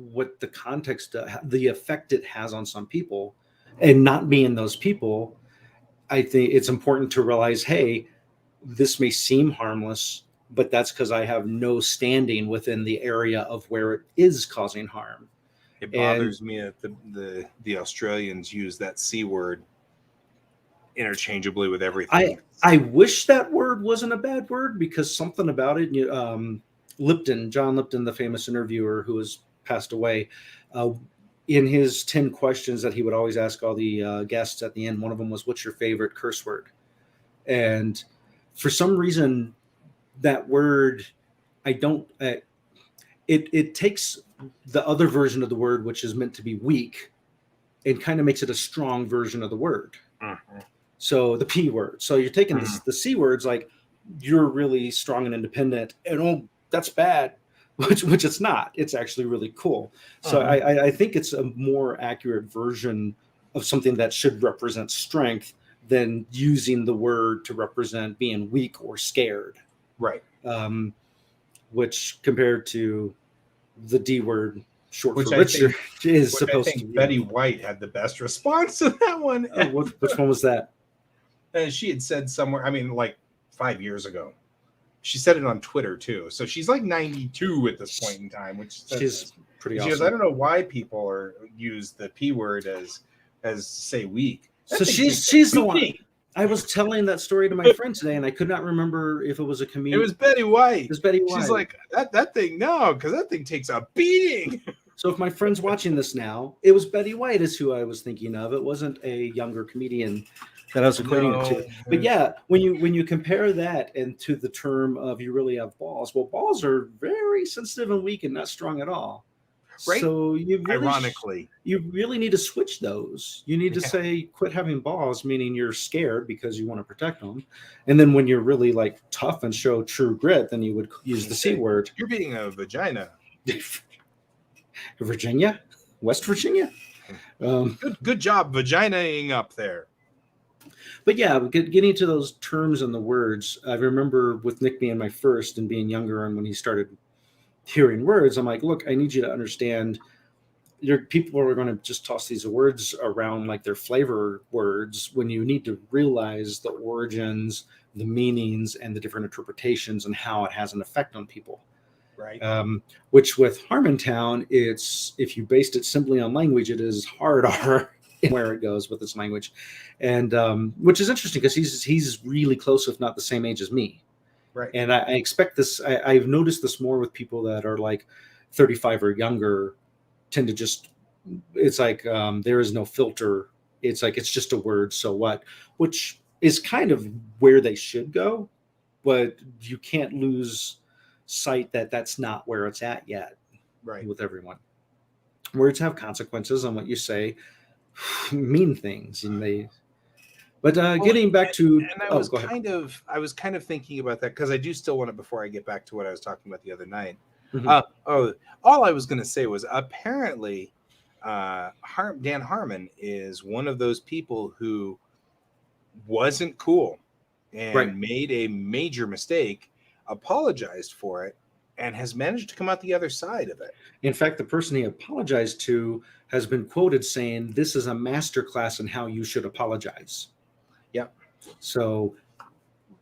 Speaker 3: context, the effect it has on some people, and not being those people. I think it's important to realize, hey, this may seem harmless, but that's because I have no standing within the area of where it is causing harm.
Speaker 2: It bothers me that the Australians use that C word interchangeably with everything.
Speaker 3: I wish that word wasn't a bad word, because something about it. John Lipton, the famous interviewer who has passed away, in his 10 questions that he would always ask all the guests at the end, one of them was, "What's your favorite curse word?" And for some reason, that word, I don't. It takes the other version of the word, which is meant to be weak, and kind of makes it a strong version of the word. So the P word. So you're taking the C words, like you're really strong and independent, and that's bad, which it's not. It's actually really cool. So I think it's a more accurate version of something that should represent strength than using the word to represent being weak or scared.
Speaker 2: Right.
Speaker 3: Which compared to the D word, short
Speaker 2: which
Speaker 3: for Richard, is supposed
Speaker 2: I think
Speaker 3: to be.
Speaker 2: Betty White had the best response to that one.
Speaker 3: Which one was that?
Speaker 2: She had said somewhere, I mean, like 5 years ago. She said it on Twitter too. So she's like 92 at this point in time, which
Speaker 3: she's pretty awesome.
Speaker 2: She goes, I don't know why people use the P word as say weak.
Speaker 3: So she's the one. I was telling that story to my friend today, and I could not remember if it was a comedian.
Speaker 2: It was Betty White.
Speaker 3: It was Betty White.
Speaker 2: She's like, that thing, no, because that thing takes a beating.
Speaker 3: So if my friend's watching this now, it was Betty White is who I was thinking of. It wasn't a younger comedian that I was equating it to. But yeah, when you compare that and to the term of you really have balls, well, balls are very sensitive and weak and not strong at all.
Speaker 2: Right.
Speaker 3: So
Speaker 2: ironically,
Speaker 3: you really need to switch those. You need to say, quit having balls, meaning you're scared because you want to protect them. And then when you're really like tough and show true grit, then you would use the C word.
Speaker 2: You're being a vagina.
Speaker 3: Virginia? West Virginia?
Speaker 2: Good job vaginaing up there.
Speaker 3: But yeah, getting to those terms and the words, I remember with Nick being my first and being younger, and when he started hearing words, I'm like, look, I need you to understand your people are going to just toss these words around like they're flavor words, when you need to realize the origins, the meanings, and the different interpretations and how it has an effect on people.
Speaker 2: Right.
Speaker 3: Which with Harmontown, it's, if you based it simply on language, it is hard R where it goes with its language. And which is interesting because he's really close, if not the same age as me.
Speaker 2: Right.
Speaker 3: And I expect this, I've noticed this more with people that are like 35 or younger, tend to just, it's like there is no filter. It's like, it's just a word, so what? Which is kind of where they should go, but you can't lose sight that that's not where it's at yet.
Speaker 2: Right.
Speaker 3: With everyone. Words have consequences on what you say, mean things, and they. But getting back to,
Speaker 2: and I was kind of thinking about that because I do still want it before I get back to what I was talking about the other night.
Speaker 3: Mm-hmm.
Speaker 2: All I was going to say was apparently Dan Harmon is one of those people who wasn't cool and made a major mistake, apologized for it, and has managed to come out the other side of it.
Speaker 3: In fact, the person he apologized to has been quoted saying, "This is a masterclass in how you should apologize."
Speaker 2: Yep.
Speaker 3: So,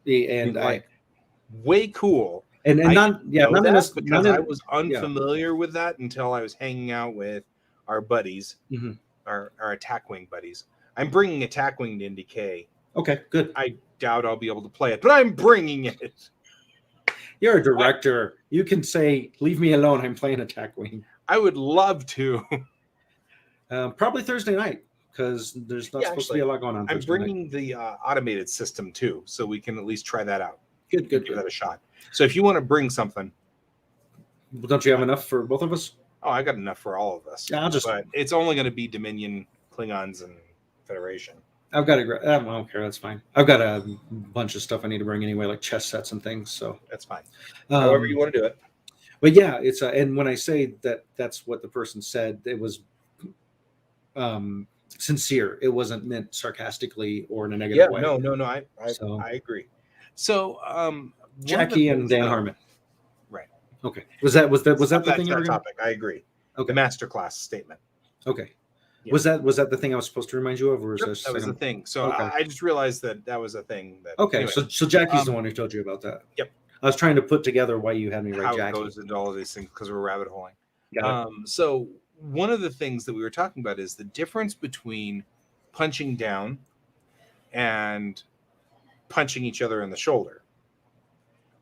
Speaker 2: And
Speaker 3: and
Speaker 2: like, way cool.
Speaker 3: and
Speaker 2: I
Speaker 3: not
Speaker 2: didn't know
Speaker 3: not in
Speaker 2: that
Speaker 3: a
Speaker 2: because
Speaker 3: not
Speaker 2: I
Speaker 3: in
Speaker 2: was
Speaker 3: yeah.
Speaker 2: unfamiliar with that until I was hanging out with our buddies,
Speaker 3: Mhm.
Speaker 2: our attack wing buddies. I'm bringing attack wing to NDK.
Speaker 3: Okay, good.
Speaker 2: I doubt I'll be able to play it, but I'm bringing it.
Speaker 3: You're a director. You can say, "Leave me alone. I'm playing Attack Wing."
Speaker 2: I would love to.
Speaker 3: Probably Thursday night because there's not
Speaker 2: Yeah,
Speaker 3: supposed to be
Speaker 2: actually,
Speaker 3: a lot going on
Speaker 2: I'm
Speaker 3: Thursday night.
Speaker 2: bringing the automated system too, so we can at least try that out.
Speaker 3: Good,
Speaker 2: Give that a shot. So if you want to bring something,
Speaker 3: Well, don't you have enough for both of us?
Speaker 2: oh, I got enough for all of us.
Speaker 3: Yeah,
Speaker 2: But it's only going to be Dominion, Klingons, and Federation.
Speaker 3: I've got I don't care. That's fine. I've got a bunch of stuff I need to bring anyway, like chess sets and things. So
Speaker 2: That's fine. However you want to do it.
Speaker 3: But yeah, it's and when I say that, that's what the person said. It was sincere. It wasn't meant sarcastically or in a negative way.
Speaker 2: No.
Speaker 3: So-
Speaker 2: I agree. So
Speaker 3: Jackie and Dan Harmon.
Speaker 2: Right.
Speaker 3: Okay. Was that the thing you were gonna?
Speaker 2: topic? I agree.
Speaker 3: Okay.
Speaker 2: The masterclass statement.
Speaker 3: Okay.
Speaker 2: Yeah.
Speaker 3: Was that the thing I was supposed to remind you of, or was
Speaker 2: Yep,
Speaker 3: this
Speaker 2: that was the thing. So
Speaker 3: Okay.
Speaker 2: I just realized that was a thing. That
Speaker 3: Okay,
Speaker 2: anyway,
Speaker 3: so Jackie's the one who told you about that.
Speaker 2: Yep.
Speaker 3: I was trying to put together why you had me
Speaker 2: how
Speaker 3: write
Speaker 2: it
Speaker 3: Jackie.
Speaker 2: goes into all of these things because we're rabbit holing.
Speaker 3: Got
Speaker 2: So one of the things that we were talking about is the difference between punching down and punching each other in the shoulder,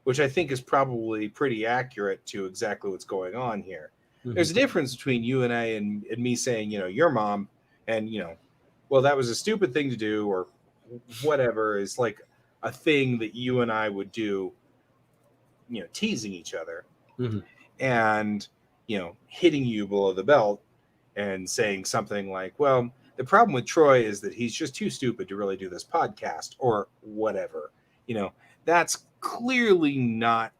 Speaker 2: which I think is probably pretty accurate to exactly what's going on here.
Speaker 3: it.
Speaker 2: There's a difference between you and I and me saying, your mom, and well, that was a stupid thing to do, or whatever is like a thing that you and I would do, teasing each other,
Speaker 3: Mhm.
Speaker 2: and hitting you below the belt and saying something like, well, the problem with Troy is that he's just too stupid to really do this podcast, or whatever. That's clearly not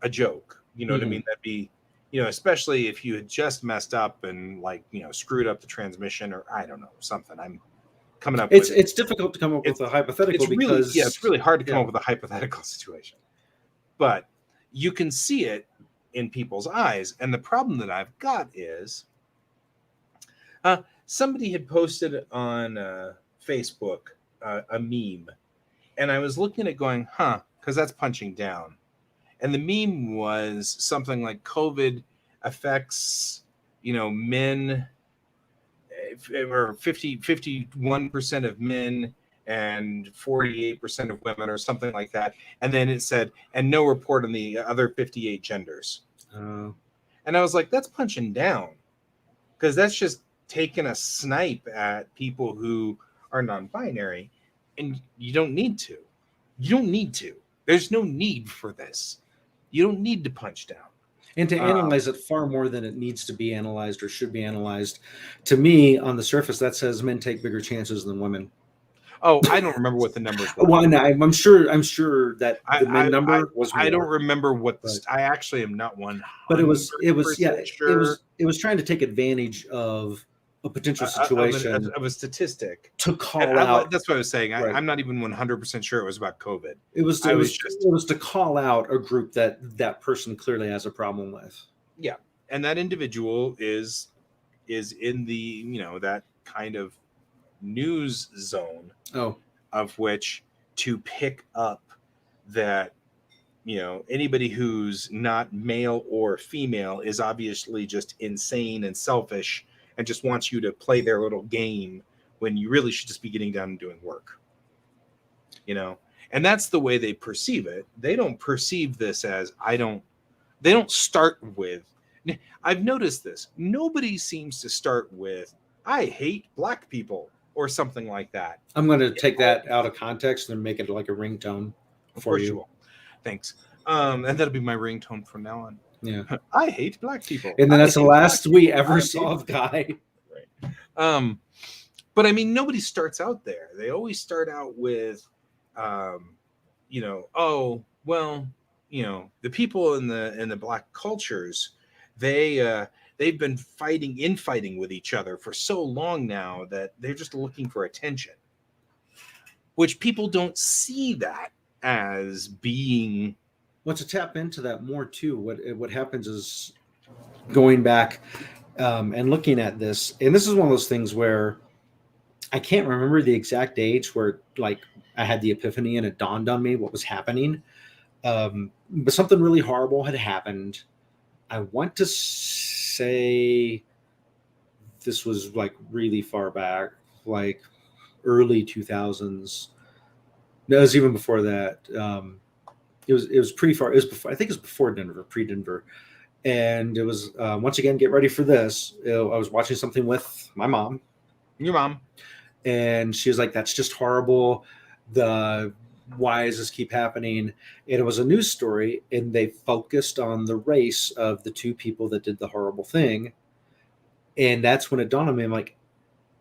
Speaker 2: a joke. You know what I mean? That'd be, especially if you had just messed up and screwed up the transmission, or I don't know, something. I'm coming up with.
Speaker 3: It's difficult to come up with a hypothetical because
Speaker 2: it's really hard to come up with a hypothetical situation, but you can see it in people's eyes. And the problem that I've got is somebody had posted on Facebook a meme, and I was looking at going, because that's punching down. And the meme was something like COVID affects, men, or 51% of men and 48% of women, or something like that. And then it said, and no report on the other 58 genders. And I was like, that's punching down, because that's just taking a snipe at people who are non-binary, and you don't need to. There's no need for this. You don't need to punch down.
Speaker 3: And to analyze it far more than it needs to be analyzed or should be analyzed. To me, on the surface, that says men take bigger chances than women.
Speaker 2: Oh, I don't remember what the numbers were.
Speaker 3: Well, I'm sure that the men number was more.
Speaker 2: I don't remember what I actually am not one.
Speaker 3: But it was trying to take advantage of a potential situation
Speaker 2: of a statistic
Speaker 3: to call out.
Speaker 2: That's what I was saying.
Speaker 3: Right.
Speaker 2: I'm not even 100% sure it was about COVID.
Speaker 3: It was to call out a group that person clearly has a problem with.
Speaker 2: Yeah, and that individual is in the that kind of news zone of which to pick up that anybody who's not male or female is obviously just insane and selfish and just wants you to play their little game when you really should just be getting down and doing work. And that's the way they perceive it. They don't perceive this as they don't start with, I've noticed this. Nobody seems to start with, I hate black people or something like that.
Speaker 3: I'm going to take that out of context and make it like a ringtone for you.
Speaker 2: Thanks. And that'll be my ringtone from now on.
Speaker 3: Yeah.
Speaker 2: I hate black people.
Speaker 3: And then that's the last we ever saw of Guy.
Speaker 2: Right. But I mean, nobody starts out there. They always start out with, oh, well, the people in the black cultures, they've been infighting with each other for so long now that they're just looking for attention, which people don't see that as being
Speaker 3: Well, to tap into that more too, what happens is going back and looking at this, and this is one of those things where I can't remember the exact age where like I had the epiphany and it dawned on me what was happening. But something really horrible had happened. I want to say this was like really far back, like early 2000s. No, it was even before that. It was pretty far. It was before, I think it was before Denver, pre-Denver, and it was once again, get ready for this. I was watching something with my mom,
Speaker 2: Your mom.
Speaker 3: and she was like, "That's just horrible. Why does this keep happening?" And it was a news story, and they focused on the race of the two people that did the horrible thing, and that's when it dawned on me. I'm like,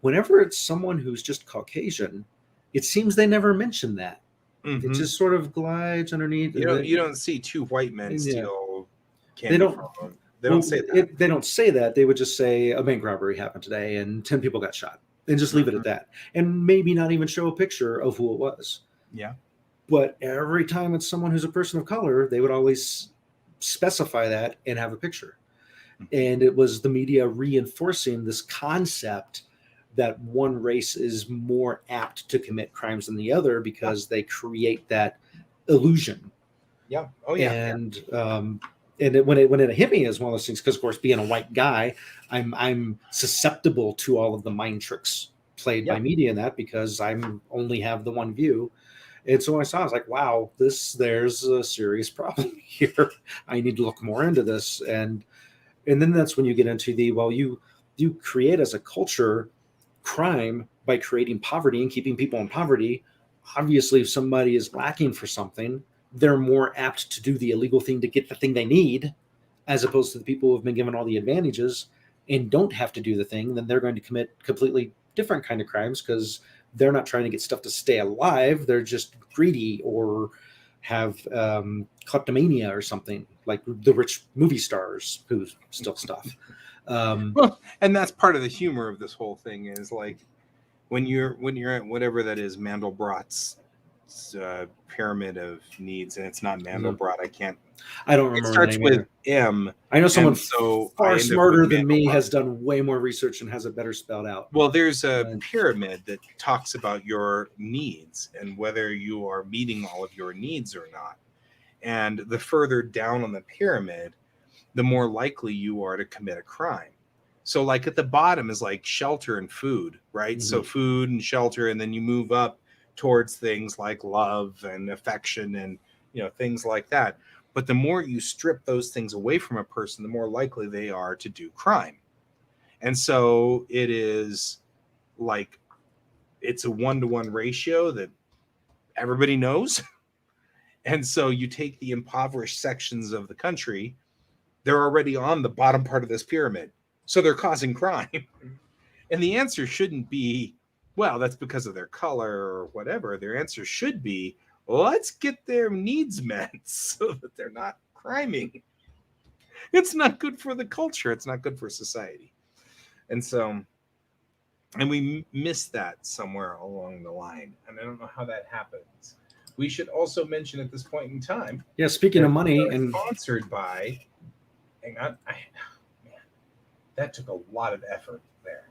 Speaker 3: whenever it's someone who's just Caucasian, it seems they never mention that.
Speaker 2: Mm-hmm.
Speaker 3: It just sort of glides underneath.
Speaker 2: You don't see two white men steal candy
Speaker 3: They don't.
Speaker 2: from them. They don't say that.
Speaker 3: They don't say that. They would just say a bank robbery happened today and 10 people got shot, and just leave it at that, and maybe not even show a picture of who it was.
Speaker 2: Yeah.
Speaker 3: But every time it's someone who's a person of color, they would always specify that and have a picture. And it was the media reinforcing this concept that one race is more apt to commit crimes than the other because they create that illusion.
Speaker 2: Yeah. Oh yeah.
Speaker 3: And when it hit me as one of those things, because of course, being a white guy, I'm susceptible to all of the mind tricks played by media in that, because I'm only have the one view. And so when I saw it, I was like, wow, there's a serious problem here. I need to look more into this. And then that's when you get into you create as a culture crime by creating poverty and keeping people in poverty. Obviously, if somebody is lacking for something, they're more apt to do the illegal thing to get the thing they need, as opposed to the people who have been given all the advantages and don't have to do the thing. Then they're going to commit completely different kind of crimes because they're not trying to get stuff to stay alive. They're just greedy or have kleptomania or something, like the rich movie stars who steal stuff.
Speaker 2: Well, and that's part of the humor of this whole thing is like when you're at whatever that is, Mandelbrot's pyramid of needs, and it's not Mandelbrot. I don't remember. It starts with M.
Speaker 3: I know someone far smarter than me has done way more research and has it better spelled out.
Speaker 2: Well, there's a pyramid that talks about your needs and whether you are meeting all of your needs or not. And the further down on the pyramid, the more likely you are to commit a crime. So like at the bottom is like shelter and food, right? Mm-hmm. So food and shelter, and then you move up towards things like love and affection and things like that. But the more you strip those things away from a person, the more likely they are to do crime. And so it is like it's a 1-to-1 ratio that everybody knows. And so you take the impoverished sections of the country, they're already on the bottom part of this pyramid. So they're causing crime. And the answer shouldn't be, well, that's because of their color or whatever. Their answer should be, let's get their needs met so that they're not criming. It's not good for the culture. It's not good for society. And so, and we missed that somewhere along the line. And I don't know how that happens. We should also mention at this point in time.
Speaker 3: Yeah, speaking of money, and
Speaker 2: sponsored by, hang on, man, that took a lot of effort there.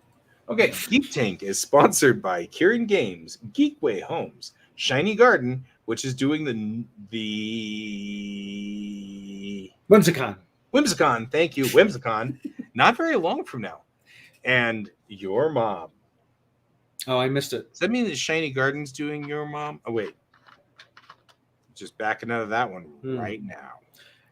Speaker 2: Okay, Geek Tank is sponsored by Kieran Games, Geekway Homes, Shiny Garden, which is doing the Whimsicon, thank you, Whimsicon, not very long from now, and Your Mom.
Speaker 3: Oh, I missed it.
Speaker 2: Does that mean that Shiny Garden's doing Your Mom? Oh, wait. Just backing out of that one right now.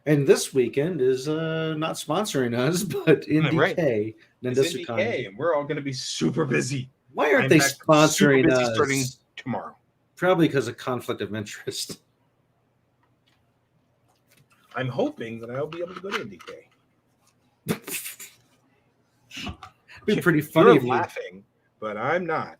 Speaker 3: And this weekend is not sponsoring us, but NDK.
Speaker 2: Right. It's NDK, and we're all going to be super busy.
Speaker 3: Why aren't they sponsoring us?
Speaker 2: Starting tomorrow.
Speaker 3: Probably because of conflict of interest.
Speaker 2: I'm hoping that I'll be able to go to NDK.
Speaker 3: It'd be pretty funny.
Speaker 2: You're laughing, but I'm not.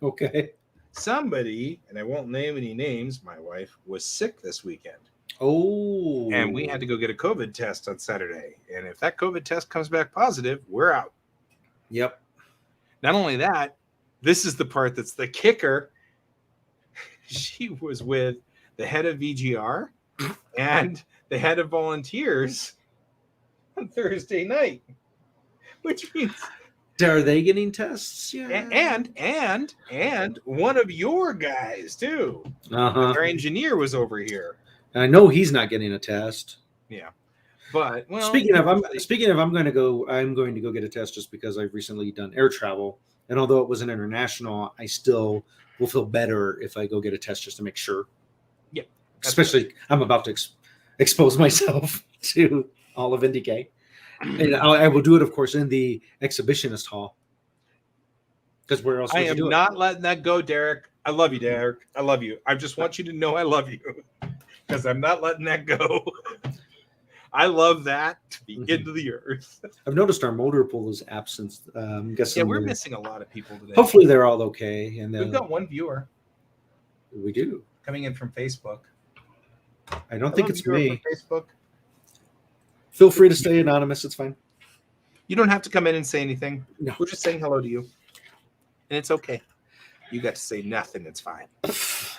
Speaker 3: Okay.
Speaker 2: Somebody, and I won't name any names, my wife, was sick this weekend.
Speaker 3: Oh.
Speaker 2: And we had to go get a COVID test on Saturday. And if that COVID test comes back positive, we're out.
Speaker 3: Yep.
Speaker 2: Not only that, this is the part that's the kicker. She was with the head of VGR and the they had volunteers on Thursday night, which means
Speaker 3: Are they getting tests? Yeah.
Speaker 2: and one of your guys too.
Speaker 3: Uh-huh.
Speaker 2: Our engineer was over here.
Speaker 3: I know he's not getting a test.
Speaker 2: Yeah, but well,
Speaker 3: Speaking of, I'm going to go. I'm going to go get a test just because I've recently done air travel, and although it wasn't international, I still will feel better if I go get a test just to make sure.
Speaker 2: Yeah,
Speaker 3: especially I'm about to expose myself to all of NDK, and I will do it, of course, in the exhibitionist hall. Because where else would
Speaker 2: I
Speaker 3: you
Speaker 2: am
Speaker 3: do
Speaker 2: not letting that go, Derek. I love you, Derek. I love you. I just want you to know I love you because I'm not letting that go. I love that to the end of the earth.
Speaker 3: I've noticed our motor pool is absent.
Speaker 2: Yeah, we're missing a lot of people today.
Speaker 3: Hopefully, they're all okay. And
Speaker 2: we've got one viewer.
Speaker 3: We do
Speaker 2: coming in from Facebook.
Speaker 3: I don't think it's me.
Speaker 2: Facebook.
Speaker 3: Feel free to stay anonymous. It's fine.
Speaker 2: You don't have to come in and say anything.
Speaker 3: No.
Speaker 2: We're just saying hello to you, and it's okay. You got to say nothing. It's fine.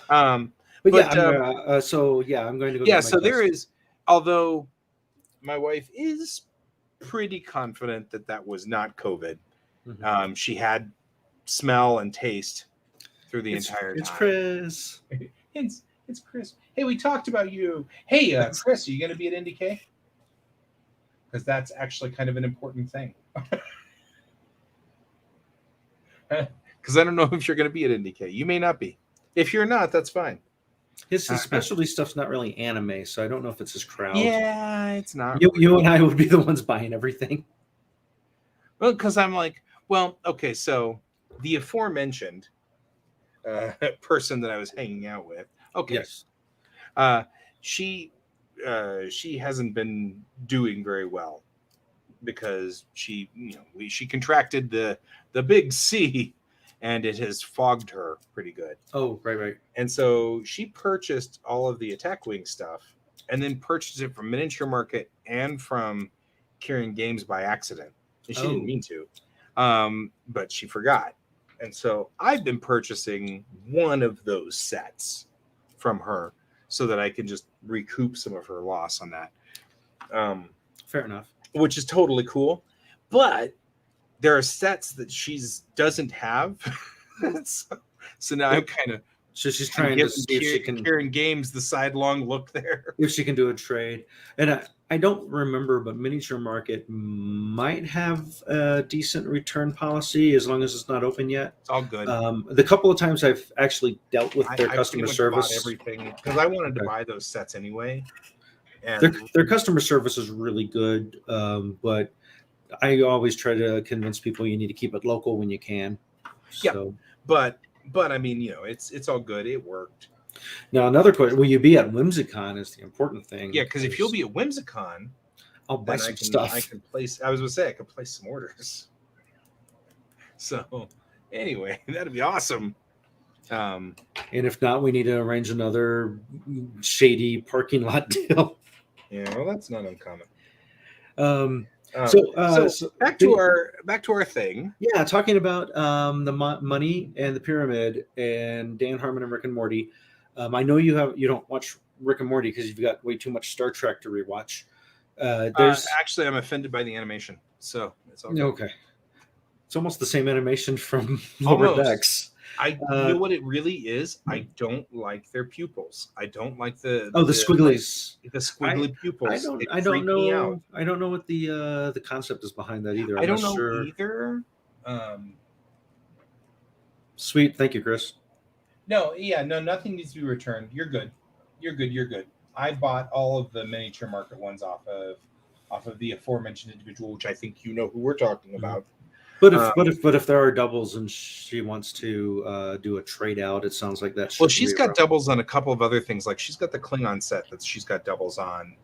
Speaker 2: I'm going to go.
Speaker 3: Yeah.
Speaker 2: So there is, although my wife is pretty confident that was not COVID. Mm-hmm. She had smell and taste through the entire time.
Speaker 3: It's Chris.
Speaker 2: It's Chris. Hey, we talked about you. Hey, Chris, are you going to be at NDK? Because that's actually kind of an important thing. Because I don't know if you're going to be at NDK. You may not be. If you're not, that's fine.
Speaker 3: His specialty stuff's not really anime, so I don't know if it's his crowd.
Speaker 2: Yeah, it's not.
Speaker 3: You and I would be the ones buying everything.
Speaker 2: Well, because I'm like, well, okay, so the aforementioned person that I was hanging out with, okay,
Speaker 3: yes,
Speaker 2: she hasn't been doing very well because she contracted the big C, and it has fogged her pretty good.
Speaker 3: Oh, right.
Speaker 2: And so she purchased all of the Attack Wing stuff and then purchased it from Miniature Market and from Kieran Games by accident. And she didn't mean to, but she forgot. And so I've been purchasing one of those sets from her so that I can just recoup some of her loss on that.
Speaker 3: Fair enough.
Speaker 2: Which is totally cool. But there are sets that she doesn't have. so now I'm kind of...
Speaker 3: So she's trying to see if she can...
Speaker 2: Kieran Games the sidelong look there.
Speaker 3: If she can do a trade. And I don't remember, but Miniature Market might have a decent return policy as long as it's not open yet.
Speaker 2: It's all good.
Speaker 3: The couple of times I've actually dealt with their customer service...
Speaker 2: everything because I wanted to buy those sets anyway. And
Speaker 3: their customer service is really good, but I always try to convince people you need to keep it local when you can. So.
Speaker 2: Yeah, but I mean, it's all good. It worked.
Speaker 3: Now, another question: will you be at Whimsicon? Is the important thing.
Speaker 2: Yeah, because if you'll be at Whimsicon,
Speaker 3: I'll buy some stuff.
Speaker 2: I can place. I was going to say I could place some orders. So, anyway, that'd be awesome.
Speaker 3: And if not, we need to arrange another shady parking lot deal.
Speaker 2: Yeah, well, that's not uncommon.
Speaker 3: So
Speaker 2: back to our thing.
Speaker 3: Yeah, talking about the money and the pyramid and Dan Harmon and Rick and Morty. I know you don't watch Rick and Morty because you've got way too much Star Trek to rewatch.
Speaker 2: Actually, I'm offended by the animation, so it's all good.
Speaker 3: Okay. It's almost the same animation from Lower Decks.
Speaker 2: You know what it really is? I don't like their pupils. I don't like the
Speaker 3: squigglies.
Speaker 2: The squiggly pupils.
Speaker 3: I don't know. I don't know what the concept is behind that either.
Speaker 2: I don't know either.
Speaker 3: Sweet, thank you, Chris.
Speaker 2: No, nothing needs to be returned. You're good. You're good. I bought all of the Miniature Market ones off of the aforementioned individual, which I think you know who we're talking about.
Speaker 3: But if there are doubles and she wants to do a trade out, it sounds like that.
Speaker 2: Well, she's got doubles on a couple of other things. Like she's got the Klingon set that she's got doubles on,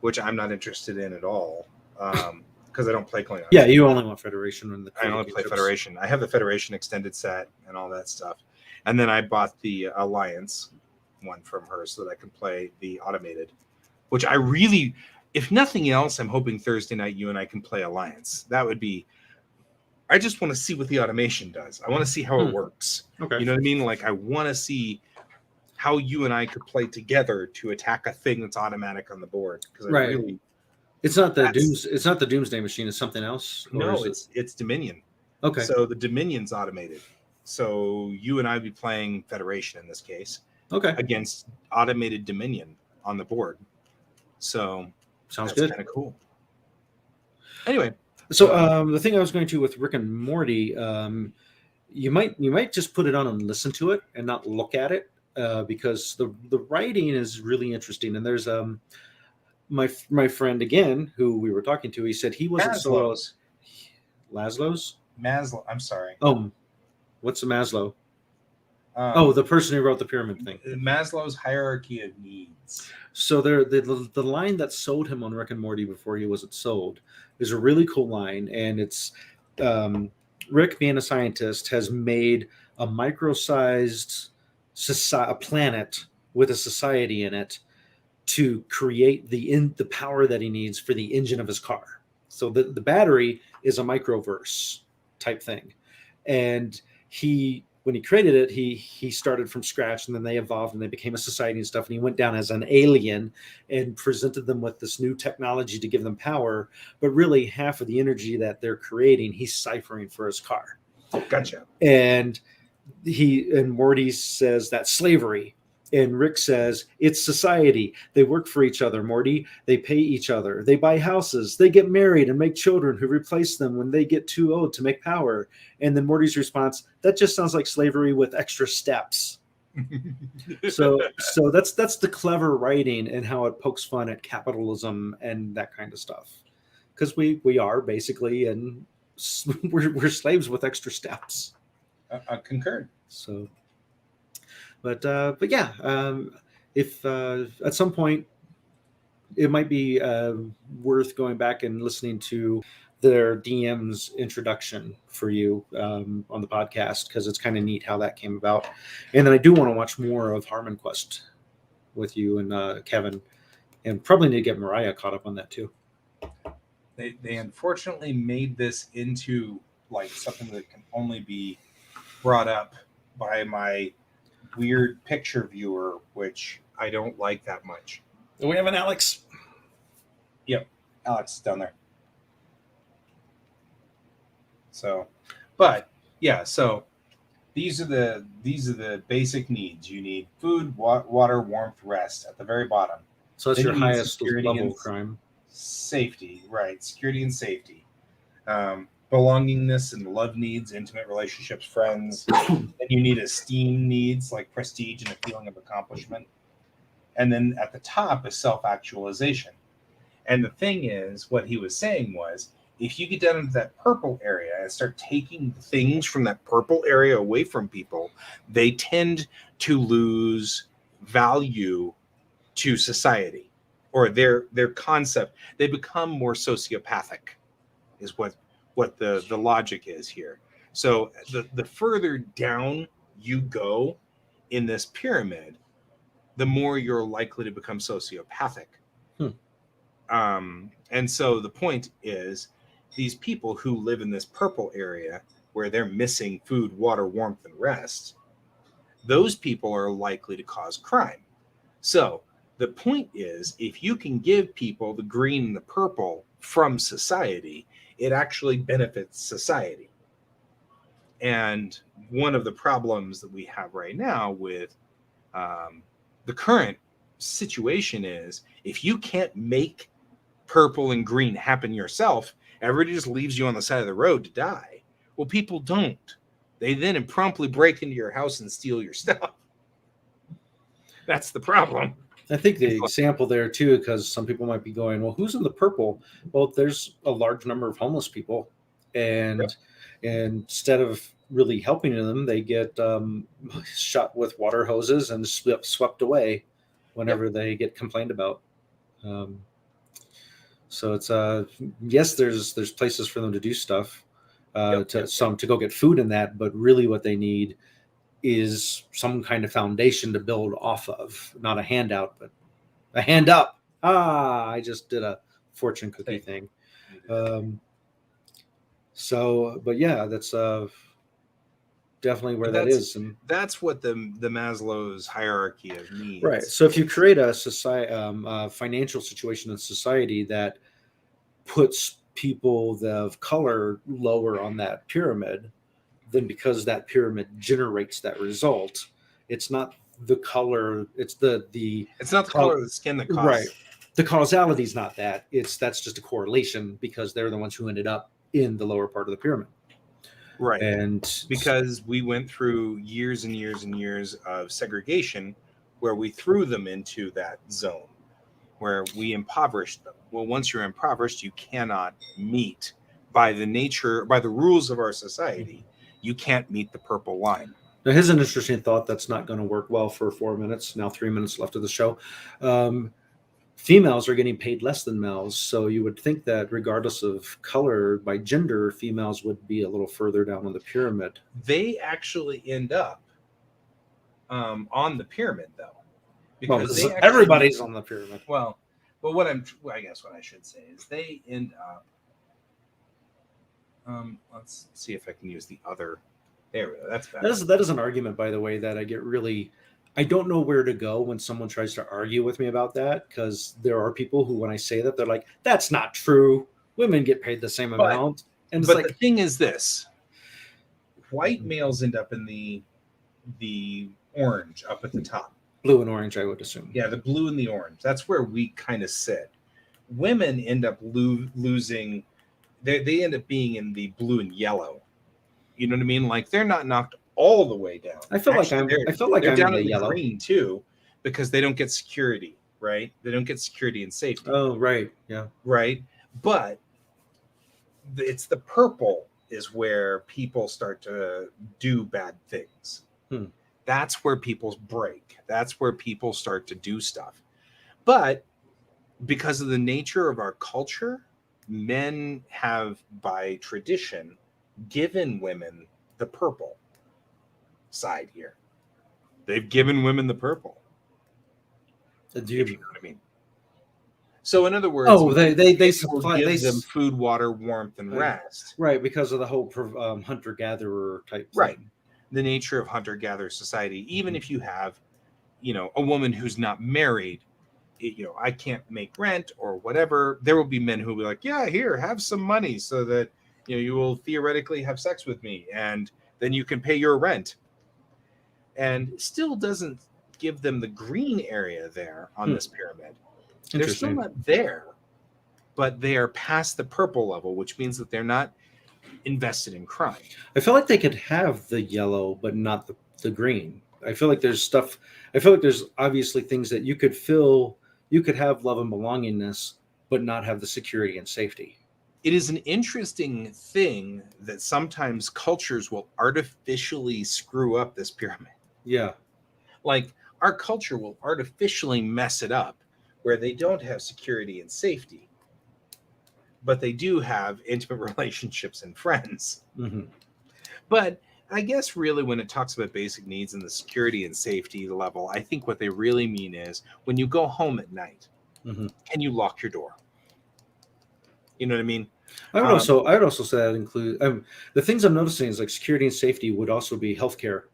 Speaker 2: which I'm not interested in at all because I don't play Klingon.
Speaker 3: Yeah, you only want Federation.
Speaker 2: I only play Federation. I have the Federation extended set and all that stuff, and then I bought the Alliance one from her so that I can play the automated, which I really, if nothing else, I'm hoping Thursday night you and I can play Alliance. That would be. I just want to see what the automation does. I want to see how it works.
Speaker 3: Okay.
Speaker 2: You know what I mean? Like I want to see how you and I could play together to attack a thing that's automatic on the board. Because I
Speaker 3: Right.
Speaker 2: really
Speaker 3: It's not the
Speaker 2: That's-
Speaker 3: It's not the Doomsday Machine. It's something else. Or
Speaker 2: no,
Speaker 3: is
Speaker 2: it's Dominion.
Speaker 3: it? Okay.
Speaker 2: So the Dominion's automated. So you and I would be playing Federation in this case
Speaker 3: Okay.
Speaker 2: against automated Dominion on the board. So
Speaker 3: Sounds
Speaker 2: that's
Speaker 3: good.
Speaker 2: kind of cool. Anyway,
Speaker 3: So the thing I was going to with Rick and Morty, you might just put it on and listen to it and not look at it, because the writing is really interesting. And there's my friend again who we were talking to. He said he wasn't
Speaker 2: Maslow's.
Speaker 3: Laszlo's.
Speaker 2: Maslow. I'm sorry.
Speaker 3: What's a Maslow? The person who wrote the pyramid thing.
Speaker 2: Maslow's hierarchy of needs.
Speaker 3: So the line that sold him on Rick and Morty before he wasn't sold is a really cool line, and it's Rick, being a scientist, has made a micro-sized a planet with a society in it to create the power that he needs for the engine of his car. So the battery is a microverse type thing, and when he created it, he started from scratch, and then they evolved and they became a society and stuff. And he went down as an alien and presented them with this new technology to give them power. But really, half of the energy that they're creating, he's ciphering for his car.
Speaker 2: Gotcha.
Speaker 3: And Morty says that's slavery. And Rick says it's society. They work for each other, Morty. They pay each other. They buy houses. They get married and make children who replace them when they get too old to make power. And then Morty's response, that just sounds like slavery with extra steps. So that's the clever writing and how it pokes fun at capitalism and that kind of stuff. Because we are basically, and we're slaves with extra steps.
Speaker 2: I concur.
Speaker 3: So. But yeah, if at some point it might be worth going back and listening to their DM's introduction for you on the podcast, because it's kind of neat how that came about. And then I do want to watch more of Harmon Quest with you and Kevin, and probably need to get Mariah caught up on that too.
Speaker 2: They unfortunately made this into like something that can only be brought up by my weird picture viewer, which I don't like that much.
Speaker 3: Do we have an Alex?
Speaker 2: Yep, Alex is down there. So, but yeah, so these are the basic needs. You need food, water, warmth, rest at the very bottom.
Speaker 3: So that's
Speaker 2: Then
Speaker 3: your
Speaker 2: you need
Speaker 3: highest level of crime.
Speaker 2: Safety, right? Security and safety. Belongingness and love needs, intimate relationships, friends. Then you need esteem needs like prestige and a feeling of accomplishment. And then at the top is self-actualization. And the thing is, what he was saying was, if you get down into that purple area and start taking things from that purple area away from people, they tend to lose value to society, or their concept. They become more sociopathic, is what the logic is here. So the further down you go in this pyramid, the more you're likely to become sociopathic. And so the point is, these people who live in this purple area where they're missing food, water, warmth, and rest, those people are likely to cause crime. So the point is, if you can give people the green and the purple from society, it actually benefits society. And one of the problems that we have right now with the current situation is, if you can't make purple and green happen yourself, everybody just leaves you on the side of the road to die. Well, people don't. They then promptly break into your house and steal your stuff. That's the problem.
Speaker 3: I think the example there too, because some people might be going, well, who's in the purple? Well, there's a large number of homeless people, and instead of really helping them, they get shot with water hoses and swept away whenever they get complained about. So it's yes, there's places for them to do stuff, to go get food in that, but really what they need is some kind of foundation to build off of, not a handout, but a hand up. I just did a fortune cookie thing. So, but yeah, that's definitely where
Speaker 2: But
Speaker 3: that is. And
Speaker 2: that's what the Maslow's hierarchy of needs.
Speaker 3: right. So if you create a society, financial situation in society that puts people of color lower on that pyramid, then because that pyramid generates that result, it's not the color, it's the
Speaker 2: It's not the color of the skin that
Speaker 3: right.
Speaker 2: causes.
Speaker 3: The causality is not that. That's just a correlation because they're the ones who ended up in the lower part of the pyramid.
Speaker 2: Right.
Speaker 3: And
Speaker 2: Because we went through years and years and years of segregation where we threw them into that zone where we impoverished them. Well, once you're impoverished, you cannot meet by the rules of our society, you can't meet the purple line.
Speaker 3: now here's an interesting thought that's not going to work well for 4 minutes. Now 3 minutes left of the show. Females are getting paid less than males, so you would think that regardless of color, by gender, females would be a little further down on the pyramid.
Speaker 2: They actually end up on the pyramid, though,
Speaker 3: Well,
Speaker 2: because they
Speaker 3: everybody's on the pyramid.
Speaker 2: Well, but I guess what I should say is they end up. Let's see if I can use the other. There we go. That's better.
Speaker 3: That is an argument, by the way, that I get really. I don't know where to go when someone tries to argue with me about that, because there are people who, when I say that, they're like, "That's not true. Women get paid the same amount." And it's
Speaker 2: But
Speaker 3: like,
Speaker 2: the thing is this: white males end up in the orange up at the top.
Speaker 3: blue and orange, I would assume.
Speaker 2: Yeah, the blue and the orange. That's where we kind of sit. Women end up losing. They end up being in the blue and yellow. You know what I mean? Like they're not knocked all the way down.
Speaker 3: I feel like I'm
Speaker 2: down
Speaker 3: in
Speaker 2: in
Speaker 3: the yellow.
Speaker 2: green too, because they don't get security, right? They don't get security and safety.
Speaker 3: Oh, right, yeah.
Speaker 2: Right. But it's the purple is where people start to do bad things. That's where people break. That's where people start to do stuff. But because of the nature of our culture, men have, by tradition, given women the purple side here. They've given women the purple. If you know what I mean. So, in other words,
Speaker 3: they supply
Speaker 2: them food, water, warmth, and rest.
Speaker 3: Right, because of the whole hunter-gatherer type thing.
Speaker 2: Right. The nature of hunter-gatherer society. Even if you have, a woman who's not married, I can't make rent or whatever. There will be men who will be like, yeah, here, have some money so that, you will theoretically have sex with me and then you can pay your rent. And still doesn't give them the green area there on this pyramid. They're still not there, but they are past the purple level, which means that they're not invested in crime.
Speaker 3: I feel like they could have the yellow, but not the green. I feel like there's stuff. I feel like there's obviously things that you could feel. You could have love and belongingness, but not have the security and safety.
Speaker 2: It is an interesting thing that sometimes cultures will artificially screw up this pyramid.
Speaker 3: Yeah.
Speaker 2: Like our culture will artificially mess it up where they don't have security and safety, but they do have intimate relationships and friends.
Speaker 3: Mm-hmm.
Speaker 2: But I guess really when it talks about basic needs and the security and safety level, I think what they really mean is when you go home at night, can you lock your door? You know what I mean?
Speaker 3: I would also say that include the things I'm noticing is like security and safety would also be healthcare.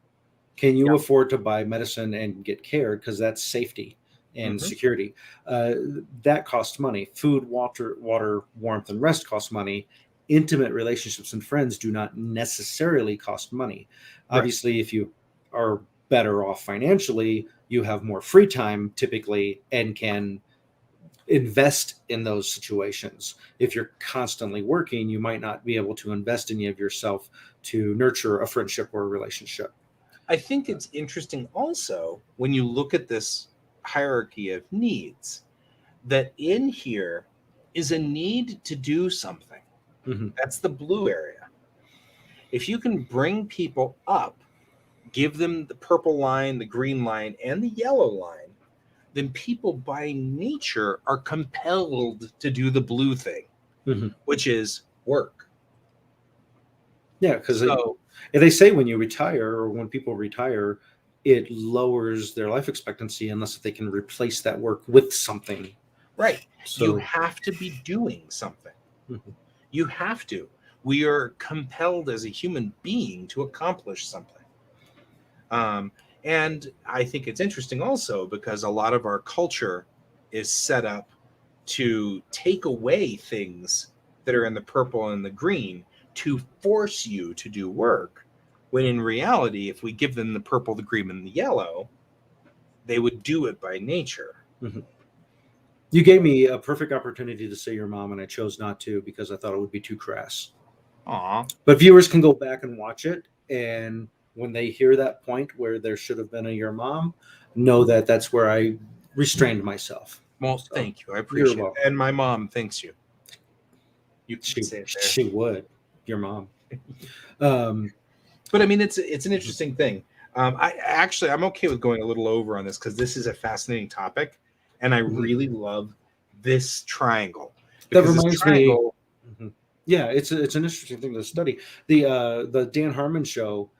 Speaker 3: Can you afford to buy medicine and get care? Because that's safety and security. That costs money. Food, water, warmth, and rest costs money. Intimate relationships and friends do not necessarily cost money. Right. Obviously, if you are better off financially, you have more free time typically and can invest in those situations. If you're constantly working, you might not be able to invest in yourself to nurture a friendship or a relationship.
Speaker 2: I think it's interesting also when you look at this hierarchy of needs that in here is a need to do something. That's the blue area. If you can bring people up, give them the purple line, the green line, and the yellow line, then people by nature are compelled to do the blue thing, which is work.
Speaker 3: Yeah, because they say when you retire or when people retire, it lowers their life expectancy unless they can replace that work with something.
Speaker 2: Right. So you have to be doing something. You have to. We are compelled as a human being to accomplish something. And I think it's interesting also because a lot of our culture is set up to take away things that are in the purple and the green to force you to do work. When in reality, if we give them the purple, the green, and the yellow, they would do it by nature.
Speaker 3: Mm-hmm. You gave me a perfect opportunity to say your mom, and I chose not to because I thought it would be too crass.
Speaker 2: Aw.
Speaker 3: But viewers can go back and watch it, and when they hear that point where there should have been a your mom, know that that's where I restrained myself.
Speaker 2: Well,
Speaker 3: So,
Speaker 2: thank you. I
Speaker 3: you're
Speaker 2: appreciate it.
Speaker 3: welcome.
Speaker 2: And my mom thanks you. You can say it there.
Speaker 3: She would, your mom.
Speaker 2: But I mean, it's an interesting thing. I'm okay with going a little over on this because this is a fascinating topic, and I really love this triangle.
Speaker 3: That
Speaker 2: Because this
Speaker 3: reminds
Speaker 2: triangle,
Speaker 3: me. Yeah, it's an interesting thing to study. The Dan Harmon show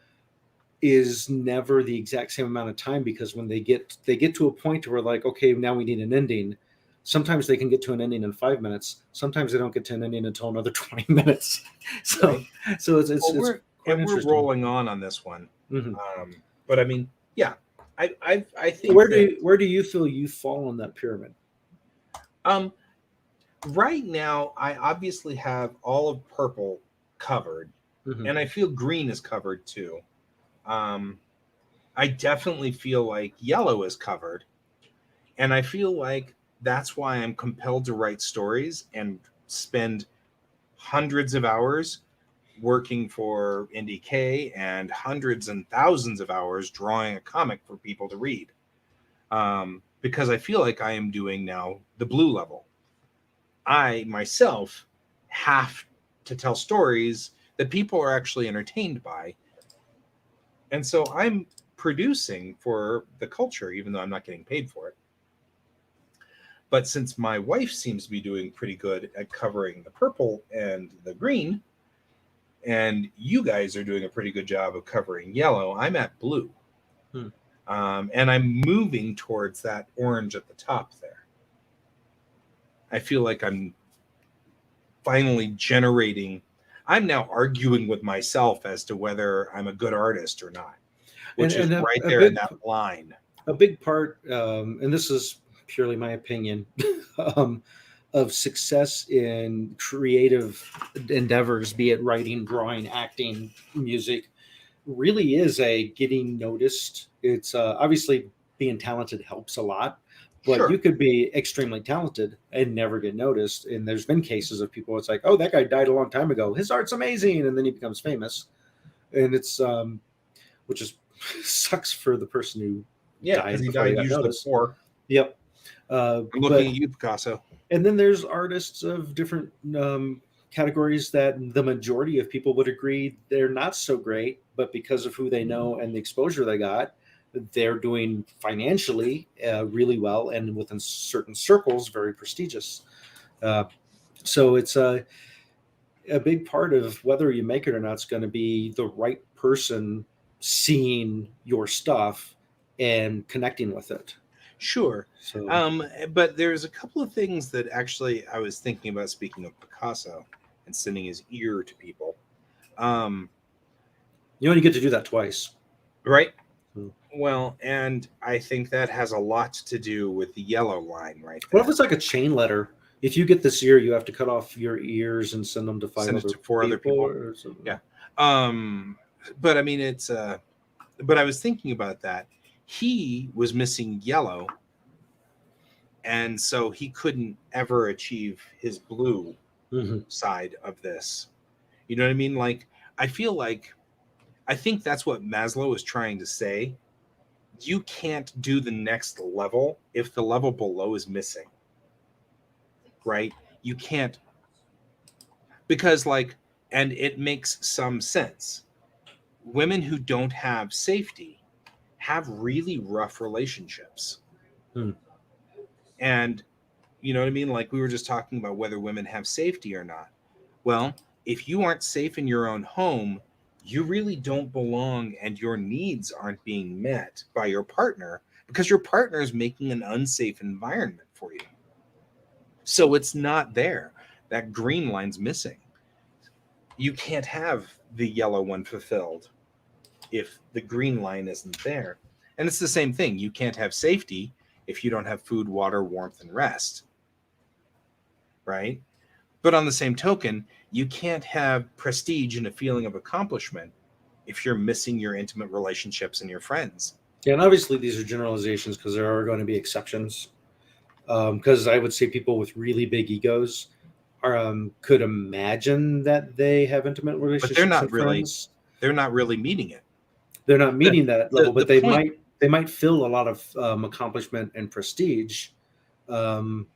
Speaker 3: is never the exact same amount of time because when they get to a point where like, okay, now we need an ending. Sometimes they can get to an ending in 5 minutes. Sometimes they don't get to an ending until another 20 minutes. So,
Speaker 2: right?
Speaker 3: it's
Speaker 2: we're
Speaker 3: interesting.
Speaker 2: rolling on this one.
Speaker 3: Mm-hmm.
Speaker 2: But I mean, yeah, I think
Speaker 3: Where do you feel you fall on that pyramid?
Speaker 2: Right now, I obviously have all of purple covered,
Speaker 3: Mm-hmm.
Speaker 2: and I feel green is covered too. I definitely feel like yellow is covered, and I feel like that's why I'm compelled to write stories and spend hundreds of hours working for NDK and hundreds and thousands of hours drawing a comic for people to read. Because I feel like I am doing now the blue level. I myself have to tell stories that people are actually entertained by. And so I'm producing for the culture, even though I'm not getting paid for it. But since my wife seems to be doing pretty good at covering the purple and the green, and you guys are doing a pretty good job of covering yellow, I'm at blue. And I'm moving towards that orange at the top there. I feel like I'm finally generating. I'm now arguing with myself as to whether I'm a good artist or not, which is right there in that line.
Speaker 3: A big part, and this is purely my opinion, of success in creative endeavors, be it writing, drawing, acting, music, really is a getting noticed. It's obviously being talented helps a lot, but
Speaker 2: Sure.
Speaker 3: you could be extremely talented and never get noticed. And there's been cases of people, it's like, oh, that guy died a long time ago. His art's amazing. And then he becomes famous. And it's, which is sucks for the person who died
Speaker 2: because he
Speaker 3: before
Speaker 2: died usually before.
Speaker 3: Yep.
Speaker 2: I'm looking at you, Picasso.
Speaker 3: And then there's artists of different categories that the majority of people would agree they're not so great, but because of who they know and the exposure they got, they're doing financially really well and within certain circles very prestigious. So it's a big part of whether you make it or not is going to be the right person seeing your stuff and connecting with it.
Speaker 2: Sure.
Speaker 3: So,
Speaker 2: But there's a couple of things that actually I was thinking about, speaking of Picasso and sending his ear to people.
Speaker 3: you only get to do that twice.
Speaker 2: Right? Well, and I think that has a lot to do with the yellow line right there.
Speaker 3: What if it's like a chain letter? If you get this ear, you have to cut off your ears and send them to four other people. Or something.
Speaker 2: Yeah. But I mean, it's but I was thinking about that. He was missing yellow, and so he couldn't ever achieve his blue side of this. You know what I mean? Like, I think that's what Maslow is trying to say. You can't do the next level if the level below is missing. Right? You can't, because and it makes some sense. Women who don't have safety have really rough relationships. And you know what I mean? Like, we were just talking about whether women have safety or not. Well, if you aren't safe in your own home, you really don't belong, and your needs aren't being met by your partner because your partner is making an unsafe environment for you. So it's not there. That green line's missing. you can't have the yellow one fulfilled if the green line isn't there. And it's the same thing. You can't have safety if you don't have food, water, warmth, and rest, right? But on the same token, you can't have prestige and a feeling of accomplishment if you're missing your intimate relationships and your friends.
Speaker 3: Yeah, and obviously these are generalizations because there are going to be exceptions. Because I would say people with really big egos could imagine that they have intimate
Speaker 2: But they're
Speaker 3: relationships
Speaker 2: not
Speaker 3: and
Speaker 2: really
Speaker 3: friends.
Speaker 2: they're not really meeting it.
Speaker 3: They're not
Speaker 2: The,
Speaker 3: meeting that
Speaker 2: the,
Speaker 3: level,
Speaker 2: the
Speaker 3: but
Speaker 2: point,
Speaker 3: they might feel a lot of accomplishment and prestige. Um,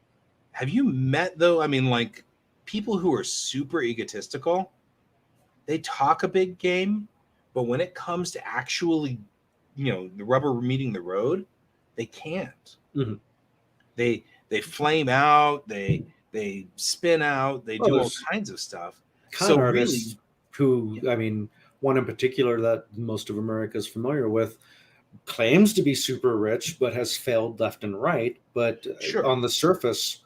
Speaker 2: have you met though? I mean, like people who are super egotistical, they talk a big game, but when it comes to actually, the rubber meeting the road, they can't.
Speaker 3: mhm.
Speaker 2: They flame out, they spin out, they
Speaker 3: Well,
Speaker 2: do all
Speaker 3: there's
Speaker 2: kinds of stuff.
Speaker 3: con
Speaker 2: So
Speaker 3: artists
Speaker 2: really,
Speaker 3: who,
Speaker 2: yeah,
Speaker 3: I mean, one in particular that most of America is familiar with claims to be super rich, but has failed left and right. But
Speaker 2: sure.
Speaker 3: on the surface,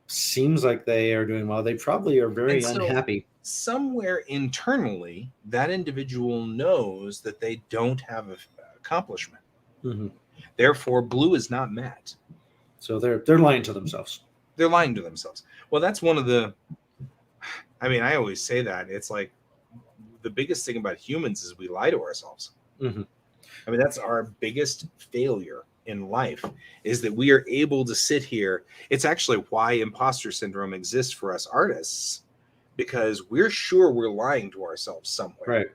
Speaker 3: seems like they are doing well. They probably are
Speaker 2: And
Speaker 3: very
Speaker 2: so
Speaker 3: unhappy.
Speaker 2: somewhere internally, that individual knows that they don't have a accomplishment.
Speaker 3: Mhm.
Speaker 2: Therefore, blue is not met.
Speaker 3: So they're lying to themselves.
Speaker 2: They're lying to themselves. Well, that's one of the, I mean, I always say that. It's like the biggest thing about humans is we lie to ourselves.
Speaker 3: Mhm.
Speaker 2: I mean, that's our biggest failure in life is that we are able to sit here. It's actually why imposter syndrome exists for us artists, because we're sure we're lying to ourselves somewhere.
Speaker 3: Right.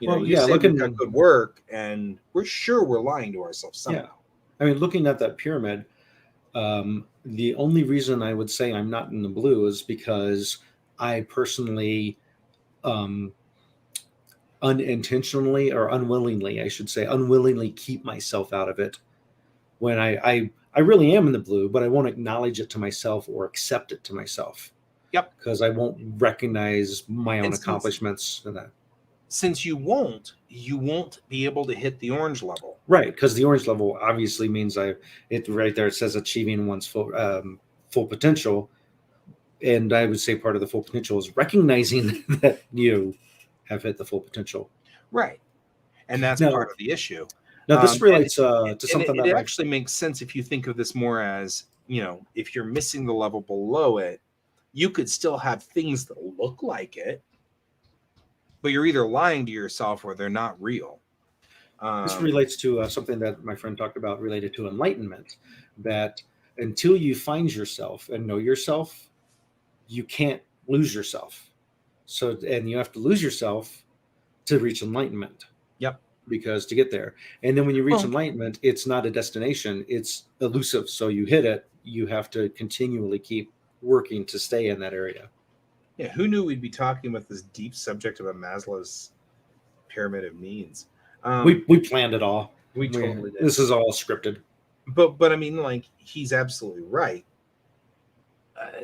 Speaker 3: Well,
Speaker 2: You
Speaker 3: yeah,
Speaker 2: say we've got
Speaker 3: looking,
Speaker 2: good work, and we're sure we're lying to ourselves
Speaker 3: yeah.
Speaker 2: somehow.
Speaker 3: I mean, looking at that pyramid, the only reason I would say I'm not in the blue is because I personally, um, unintentionally or unwillingly, I should say, unwillingly keep myself out of it when I really am in the blue, but I won't acknowledge it to myself or accept it to myself
Speaker 2: Yep.
Speaker 3: because I won't recognize my own
Speaker 2: And since
Speaker 3: accomplishments in that.
Speaker 2: since you won't be able to hit the orange level.
Speaker 3: Right, because the orange level obviously means it right there. It says achieving one's full potential, and I would say part of the full potential is recognizing that you have hit the full potential.
Speaker 2: Right. And that's part
Speaker 3: Now,
Speaker 2: of the issue.
Speaker 3: now this
Speaker 2: And
Speaker 3: relates to
Speaker 2: and
Speaker 3: something
Speaker 2: it
Speaker 3: that my
Speaker 2: actually makes sense if you think of this more as, if you're missing the level below it, you could still have things that look like it, but you're either lying to yourself or they're not real.
Speaker 3: this
Speaker 2: Um,
Speaker 3: relates to something that my friend talked about related to enlightenment. That until you find yourself and know yourself, you can't lose yourself. So, and you have to lose yourself to reach enlightenment.
Speaker 2: yep.
Speaker 3: Because to get there, and then when you reach
Speaker 2: Well,
Speaker 3: enlightenment, it's not a destination, it's elusive. So you hit it, you have to continually keep working to stay in that area.
Speaker 2: yeah, who knew we'd be talking about this deep subject about Maslow's pyramid of needs?
Speaker 3: We planned it all.
Speaker 2: We totally did.
Speaker 3: This is all scripted.
Speaker 2: But I mean, like, he's absolutely right.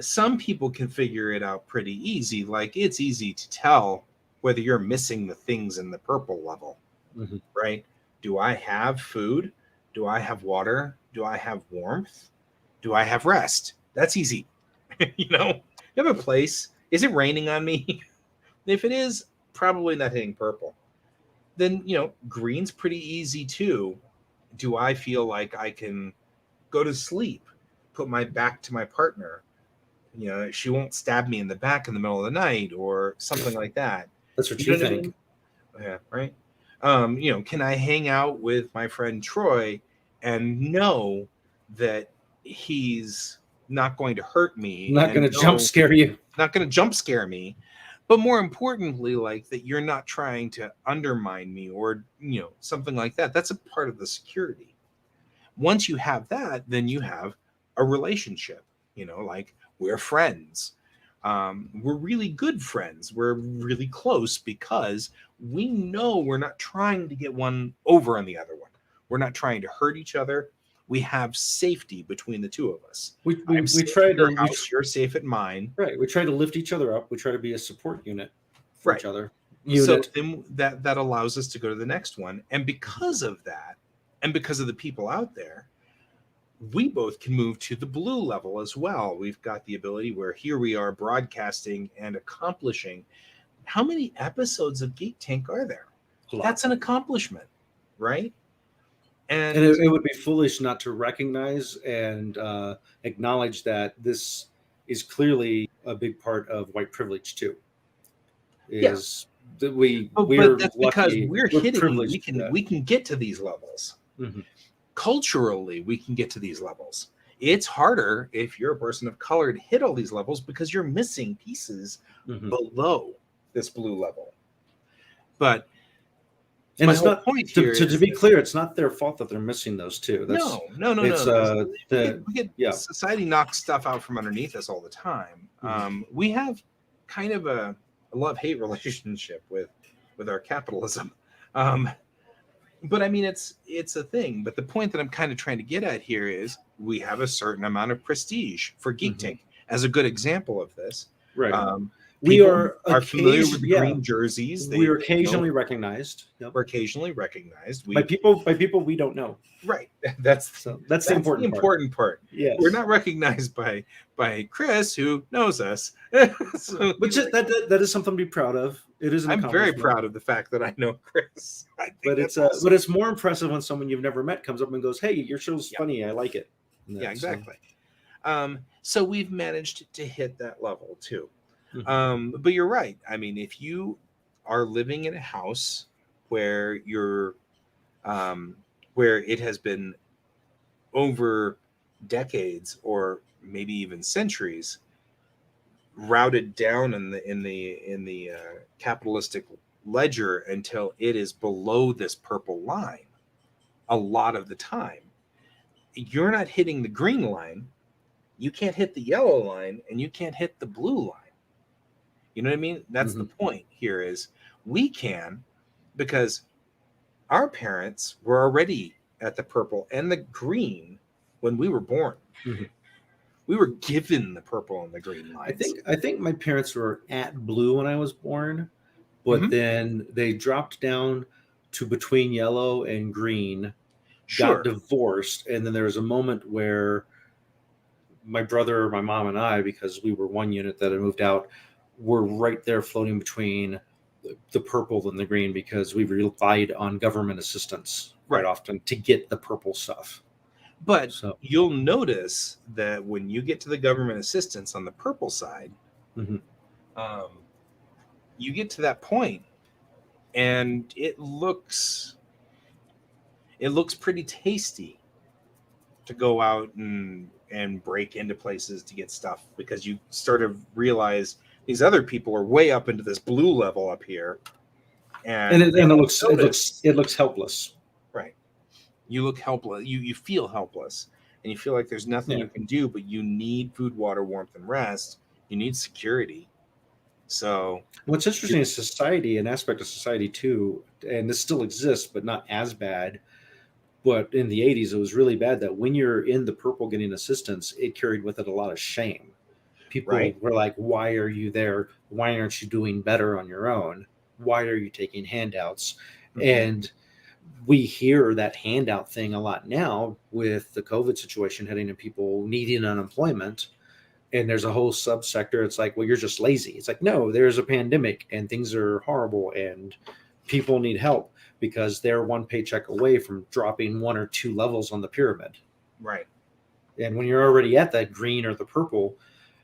Speaker 2: Some people can figure it out pretty easy. Like, it's easy to tell whether you're missing the things in the purple level,
Speaker 3: Mm-hmm.
Speaker 2: right? Do I have food? Do I have water? Do I have warmth? Do I have rest? That's easy. You have a place. Is it raining on me? If it is, probably not hitting purple. Then, green's pretty easy too. Do I feel like I can go to sleep, put my back to my partner? She won't stab me in the back in the middle of the night or something like that.
Speaker 3: That's what
Speaker 2: You
Speaker 3: you
Speaker 2: know what I
Speaker 3: think.
Speaker 2: mean? Yeah, right. Can I hang out with my friend Troy and know that he's not going to hurt me
Speaker 3: I'm not going
Speaker 2: and
Speaker 3: to jump scare you.
Speaker 2: not going to jump scare me, but more importantly, like that you're not trying to undermine me or, something like that. That's a part of the security. Once you have that, then you have a relationship, like we're friends. We're really good friends. We're really close because we know we're not trying to get one over on the other one. We're not trying to hurt each other. We have safety between the two of us. I'm
Speaker 3: We
Speaker 2: safe
Speaker 3: try
Speaker 2: at your
Speaker 3: to
Speaker 2: house. You're safe at mine.
Speaker 3: right. We try to lift each other up. We try to be a support unit for
Speaker 2: Right.
Speaker 3: each other.
Speaker 2: So
Speaker 3: Unit.
Speaker 2: then that allows us to go to the next one. And because of that, and because of the people out there, we both can move to the blue level as well. We've got the ability where here we are broadcasting and accomplishing, how many episodes of Geek Tank are there?
Speaker 3: A lot.
Speaker 2: That's an accomplishment, right? And
Speaker 3: And it would be foolish not to recognize and acknowledge that this is clearly a big part of white privilege too.
Speaker 2: Yeah.
Speaker 3: Is that we're
Speaker 2: but that's because
Speaker 3: lucky,
Speaker 2: we're
Speaker 3: we're
Speaker 2: hitting,
Speaker 3: privileged.
Speaker 2: we can get to these levels.
Speaker 3: Mhm.
Speaker 2: Culturally, we can get to these levels. It's harder if you're a person of color to hit all these levels because you're missing pieces
Speaker 3: Mhm.
Speaker 2: below this blue level. But
Speaker 3: And
Speaker 2: my
Speaker 3: it's
Speaker 2: whole
Speaker 3: not
Speaker 2: point
Speaker 3: to,
Speaker 2: here
Speaker 3: to,
Speaker 2: is
Speaker 3: to be
Speaker 2: that-
Speaker 3: clear, it's not their fault that they're missing those two. That's
Speaker 2: no.
Speaker 3: it's
Speaker 2: We get
Speaker 3: yeah.
Speaker 2: society knocks stuff out from underneath us all the time. We have kind of a love-hate relationship with our capitalism. But I mean, it's a thing. But the point that I'm kind of trying to get at here is we have a certain amount of prestige for Geek
Speaker 3: Mhm.
Speaker 2: Tank as a good example of this.
Speaker 3: Right.
Speaker 2: We
Speaker 3: People
Speaker 2: are familiar with the green jerseys.
Speaker 3: We're occasionally recognized. Yep.
Speaker 2: We're occasionally recognized.
Speaker 3: By people we don't know.
Speaker 2: Right. That's
Speaker 3: the
Speaker 2: important part.
Speaker 3: Yes.
Speaker 2: We're not recognized by Chris, who knows us. So
Speaker 3: Which is that is something to be proud of. It is an
Speaker 2: I'm very
Speaker 3: accomplishment.
Speaker 2: proud of the fact that I know Chris. I think
Speaker 3: But
Speaker 2: that's
Speaker 3: it's
Speaker 2: awesome.
Speaker 3: but it's more impressive when someone you've never met comes up and goes, "Hey, your show's funny. I like it."
Speaker 2: Yeah, exactly. So we've managed to hit that level too.
Speaker 3: Mhm.
Speaker 2: But you're right. I mean, if you are living in a house where you're where it has been over decades or maybe even centuries routed down in the capitalistic ledger until it is below this purple line a lot of the time, you're not hitting the green line, you can't hit the yellow line, and you can't hit the blue line. You know what I mean? That's the point here is we can, because our parents were already at the purple and the green when we were born.
Speaker 3: Mhm.
Speaker 2: We were given the purple and the green lines.
Speaker 3: I think my parents were at blue when I was born, but then they dropped down to between yellow and green, got divorced, and then there was a moment where my brother, my mom, and I, because we were one unit that had moved out, were right there floating between the purple and the green because we relied on government assistance quite often to get the purple stuff.
Speaker 2: But you'll notice that when you get to the government assistance on the purple side, you get to that point and it looks pretty tasty to go out and break into places to get stuff, because you sort of realize these other people are way up into this blue level up here, and
Speaker 3: it looks helpless.
Speaker 2: Right. You look helpless. You feel helpless, and you feel like there's nothing you can do, but you need food, water, warmth, and rest. You need security. So
Speaker 3: what's interesting is society, an aspect of society too, and this still exists, but not as bad. But in the 80s, it was really bad that when you're in the purple getting assistance, it carried with it a lot of shame. People were like, why are you there? Why aren't you doing better on your own? Why are you taking handouts? And we hear that handout thing a lot now with the COVID situation heading to people needing unemployment. And there's a whole subsector. It's like, well, you're just lazy. It's like, no, there's a pandemic and things are horrible and people need help because they're one paycheck away from dropping 1 or 2 levels on the pyramid.
Speaker 2: Right.
Speaker 3: And when you're already at that green or the purple,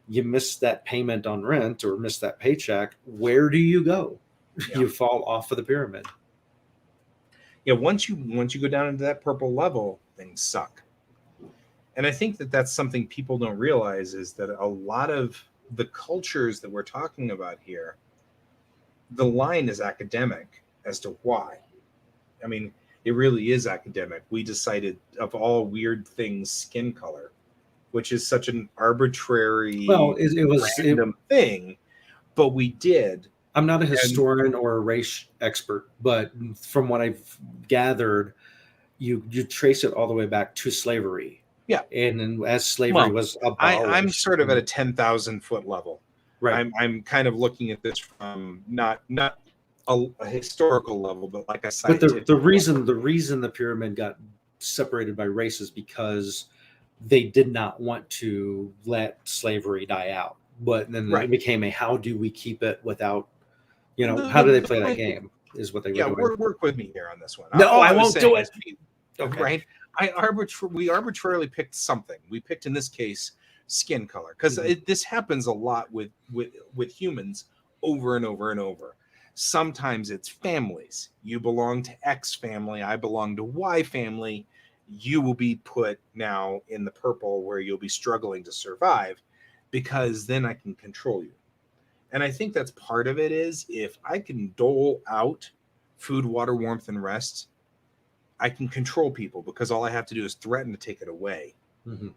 Speaker 3: you miss that payment on rent or miss that paycheck. Where do you go? Yeah. You fall off of the pyramid.
Speaker 2: Yeah. Once you go down into that purple level, things suck. And I think that that's something people don't realize, is that a lot of the cultures that we're talking about here, the line is academic as to why. I mean, it really is academic. We decided, of all weird things, skin color, which is such an arbitrary,
Speaker 3: it was
Speaker 2: random thing, but we did.
Speaker 3: I'm not a historian or a race expert, but from what I've gathered, you trace it all the way back to slavery.
Speaker 2: Yeah,
Speaker 3: and then as slavery was abolished,
Speaker 2: I'm sort of at a 10,000 foot level.
Speaker 3: Right.
Speaker 2: I'm kind of looking at this from not a historical level, but like a scientific.
Speaker 3: But the reason the pyramid got separated by race is because they did not want to let slavery die out. But then it became a how do we keep it without You know,
Speaker 2: The,
Speaker 3: how
Speaker 2: the,
Speaker 3: do they
Speaker 2: the
Speaker 3: play that
Speaker 2: point,
Speaker 3: game? Is what they were
Speaker 2: yeah,
Speaker 3: doing.
Speaker 2: work with me here on this one.
Speaker 3: No,
Speaker 2: All
Speaker 3: I
Speaker 2: was
Speaker 3: won't do
Speaker 2: saying
Speaker 3: it.
Speaker 2: is
Speaker 3: Okay.
Speaker 2: right. We arbitrarily picked something. We picked in this case skin color because this happens a lot with humans over and over and over. Sometimes it's families. You belong to X family. I belong to Y family. You will be put now in the purple where you'll be struggling to survive because then I can control you. And I think that's part of it is if I can dole out food, water, warmth, and rest, I can control people because all I have to do is threaten to take it away.
Speaker 3: Mm-hmm.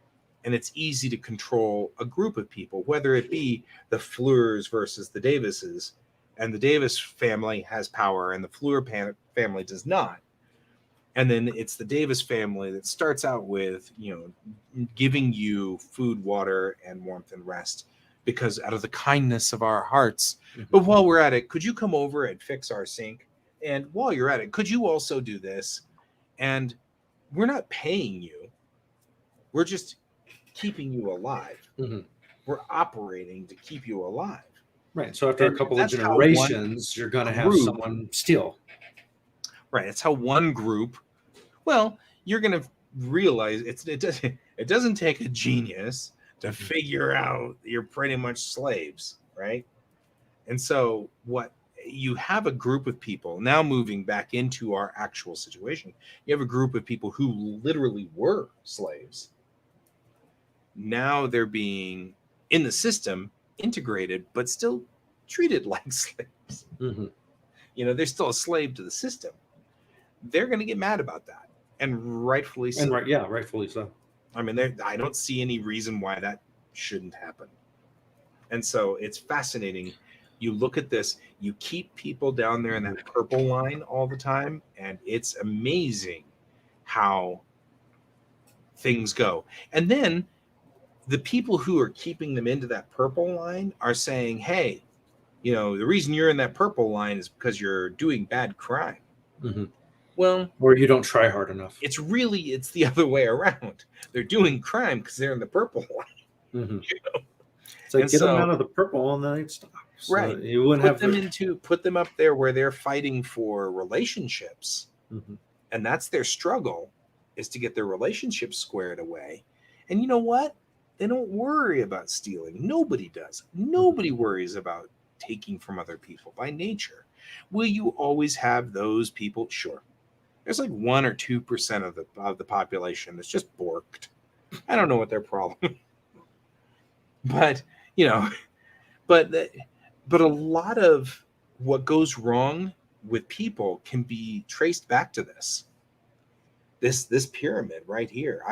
Speaker 2: And it's easy to control a group of people, whether it be the Fleurs versus the Davises, and the Davis family has power and the Fleur family does not. And then it's the Davis family that starts out with, giving you food, water, and warmth and rest because out of the kindness of our hearts.
Speaker 3: Mm-hmm.
Speaker 2: But while we're at it, could you come over and fix our sink? And while you're at it, could you also do this? And we're not paying you. We're just keeping you alive.
Speaker 3: Mm-hmm.
Speaker 2: We're operating to keep you alive.
Speaker 3: Right. So after a couple of generations, you're going to have someone steal.
Speaker 2: Right. It's how one group. Well, you're going to realize it doesn't take a genius to figure out you're pretty much slaves, right? And so what you have a group of people now moving back into our actual situation. You have a group of people who literally were slaves. Now they're being in the system integrated, but still treated like slaves.
Speaker 3: Mm-hmm.
Speaker 2: They're still a slave to the system. They're going to get mad about that, and rightfully so.
Speaker 3: And rightfully so.
Speaker 2: I mean, I don't see any reason why that shouldn't happen. And so it's fascinating. You look at this, you keep people down there in that purple line all the time, and it's amazing how things go. And then the people who are keeping them into that purple line are saying, hey, the reason you're in that purple line is because you're doing bad crime.
Speaker 3: Mm-hmm.
Speaker 2: Well,
Speaker 3: or you don't try hard enough.
Speaker 2: It's the other way around. They're doing crime because they're in the purple line.
Speaker 3: Mm-hmm. It's like get them out of the purple and then it stops.
Speaker 2: Right.
Speaker 3: So you wouldn't
Speaker 2: put them up there where they're fighting for relationships.
Speaker 3: Mm-hmm.
Speaker 2: And that's their struggle, is to get their relationships squared away. And you know what? They don't worry about stealing. Nobody does. Nobody worries about taking from other people by nature. Will you always have those people? Sure. There's like 1 or 2% of the population that's just borked. I don't know what their problem. But but a lot of what goes wrong with people can be traced back to this pyramid right here.